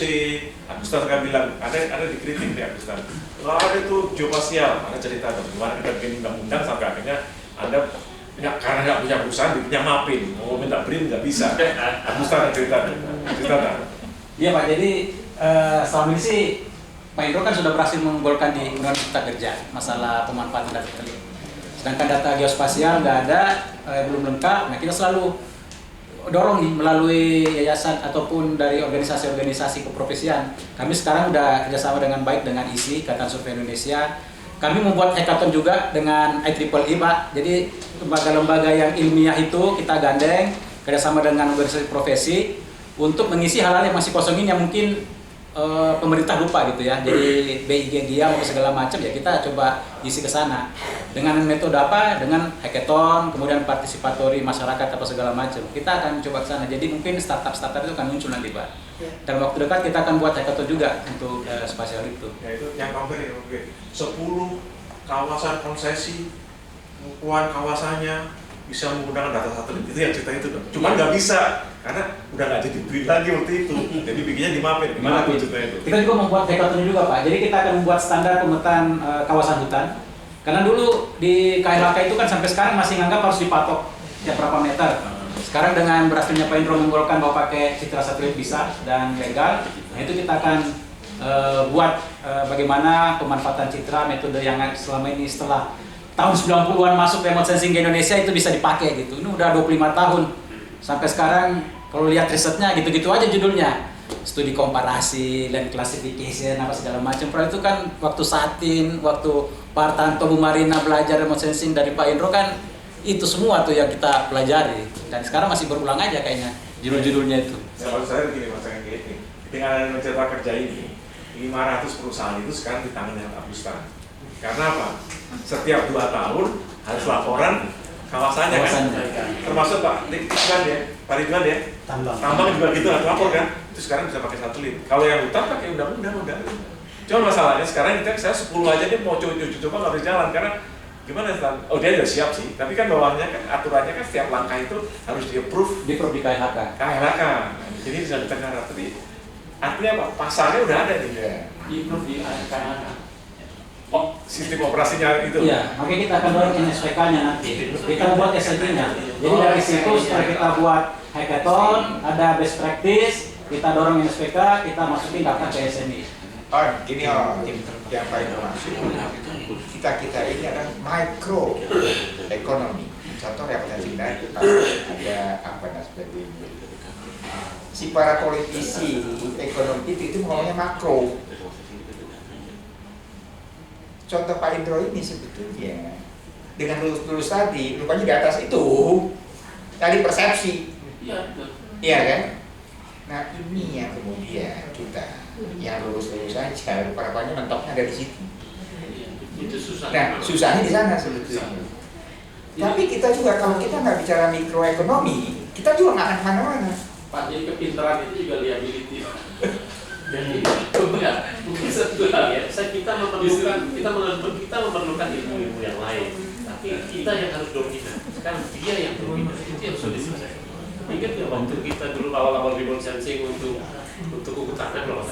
Agustan kan bilang, ada dikritik di Agustan. Kalau ada itu geospasial, ada cerita bagaimana kita bikin undang-undang sampai akhirnya Anda karena nggak punya perusahaan, punya mapin, mau minta BRIN nggak bisa. Agustan cerita. Iya Pak, jadi selama ini sih Pak Indro kan sudah berhasil menggolkan di Undang-Undang Cipta Kerja masalah pemanfaatan data satelit. Sedangkan data geospasial nggak ada, belum lengkap. Nah kita selalu dorong nih melalui yayasan ataupun dari organisasi-organisasi keprofesian. Kami sekarang udah kerjasama dengan baik dengan ISI, Ikatan Survei Indonesia. Kami membuat hackathon juga dengan IEEE Pak. Jadi lembaga-lembaga yang ilmiah itu kita gandeng kerjasama dengan organisasi profesi untuk mengisi hal-hal yang masih kosong ini yang mungkin pemerintah lupa gitu ya. Jadi BIG mau segala macam ya kita coba isi ke sana. Dengan metode apa? Dengan hackathon, kemudian partisipatori masyarakat apa segala macam. Kita akan coba ke sana. Jadi mungkin startup-startup itu akan muncul nanti Pak. Dalam waktu dekat kita akan buat hackathon juga untuk spasial itu. Ya itu yang konkret, 10 kawasan konsesi, pengukuhan kawasannya bisa menggunakan data satelit, itu yang cerita itu dong. Cuman nggak bisa, karena udah nggak jadi BRIN lagi waktu itu. Jadi bikinnya di mapin, gimana tuh cerita itu? Kita juga membuat hackathon juga Pak. Jadi kita akan membuat standar pemetaan kawasan hutan. Karena dulu di KLHK itu kan sampai sekarang masih nganggap harus dipatok tiap berapa meter. Sekarang dengan berhasilnya Pak Indro menggolkan bahwa pakai citra satelit bisa dan legal, nah itu kita akan buat bagaimana pemanfaatan citra, metode yang selama ini setelah tahun 90-an masuk remote sensing ke Indonesia itu bisa dipakai gitu. Ini udah 25 tahun. Sampai sekarang kalau lihat risetnya gitu-gitu aja judulnya. Studi komparasi, land classification, apa segala macam. Padahal itu kan waktu Satin, waktu Pak Hartanto Bu Marina belajar remote sensing dari Pak Indro kan itu semua tuh yang kita pelajari. Dan sekarang masih berulang aja kayaknya judul-judulnya itu. Ya, kalau saya begini Mas kayak gini, dengan adanya Citra Kerja ini, 500 perusahaan itu sekarang di tangan Agustan. Karena apa? Setiap 2 tahun harus laporan kawasannya kan? Termasuk Pak Ridwan ya, Pak Ridwan ya. Tambang juga gitu harus lapor kan? Itu sekarang bisa pakai satelit. Kalau yang hutan pakai undang-undang. Cuma masalahnya sekarang saya 10 aja dia mau coba nggak bisa jalan karena gimana Stan? Oh dia udah siap sih, tapi kan bawahnya kan aturannya kan setiap langkah itu harus di-approve di KLHK. KLHK. Jadi bisa ditekan, tapi artinya apa? Pasarnya udah ada nih. Di-approve di KLHK. Oh, sistem operasinya itu. Iya, makanya kita akan dorong NSPK-nya nanti. Kita buat SLT-nya. Jadi dari situ setelah kita buat hackathon, ada best practice, kita dorong NSPK, kita masukin daftar ke SMI. Oh, ini yang paling maksud. Kita ini adalah micro ekonomi. Contoh representasi kita ada apa dan sebagainya. Si para politisi ekonomi itu ngomongnya makro. Contoh Pak Indro ini sebetulnya dengan lulus tadi, rupanya di atas itu tadi persepsi. Iya, betul. Iya kan? Nah ini yang kemudian kita yang lulus saja, rupanya mentoknya dari situ. Itu susah. Nah susahnya di sana sebetulnya. Tapi kita juga kalau kita nggak bicara mikroekonomi, kita juga nggak akan kemana-mana. Pak, jadi kepintaran itu juga liability. Dan itu enggak, mungkin satu hal ya. Kita memerlukan ilmu-ilmu yang lain. Tapi kita yang harus dominan. Sekarang dia yang dominan, itu yang sudah diselesaikan. Ingat nggak waktu kita dulu awal-awal remote sensing untuk kehutanan loh,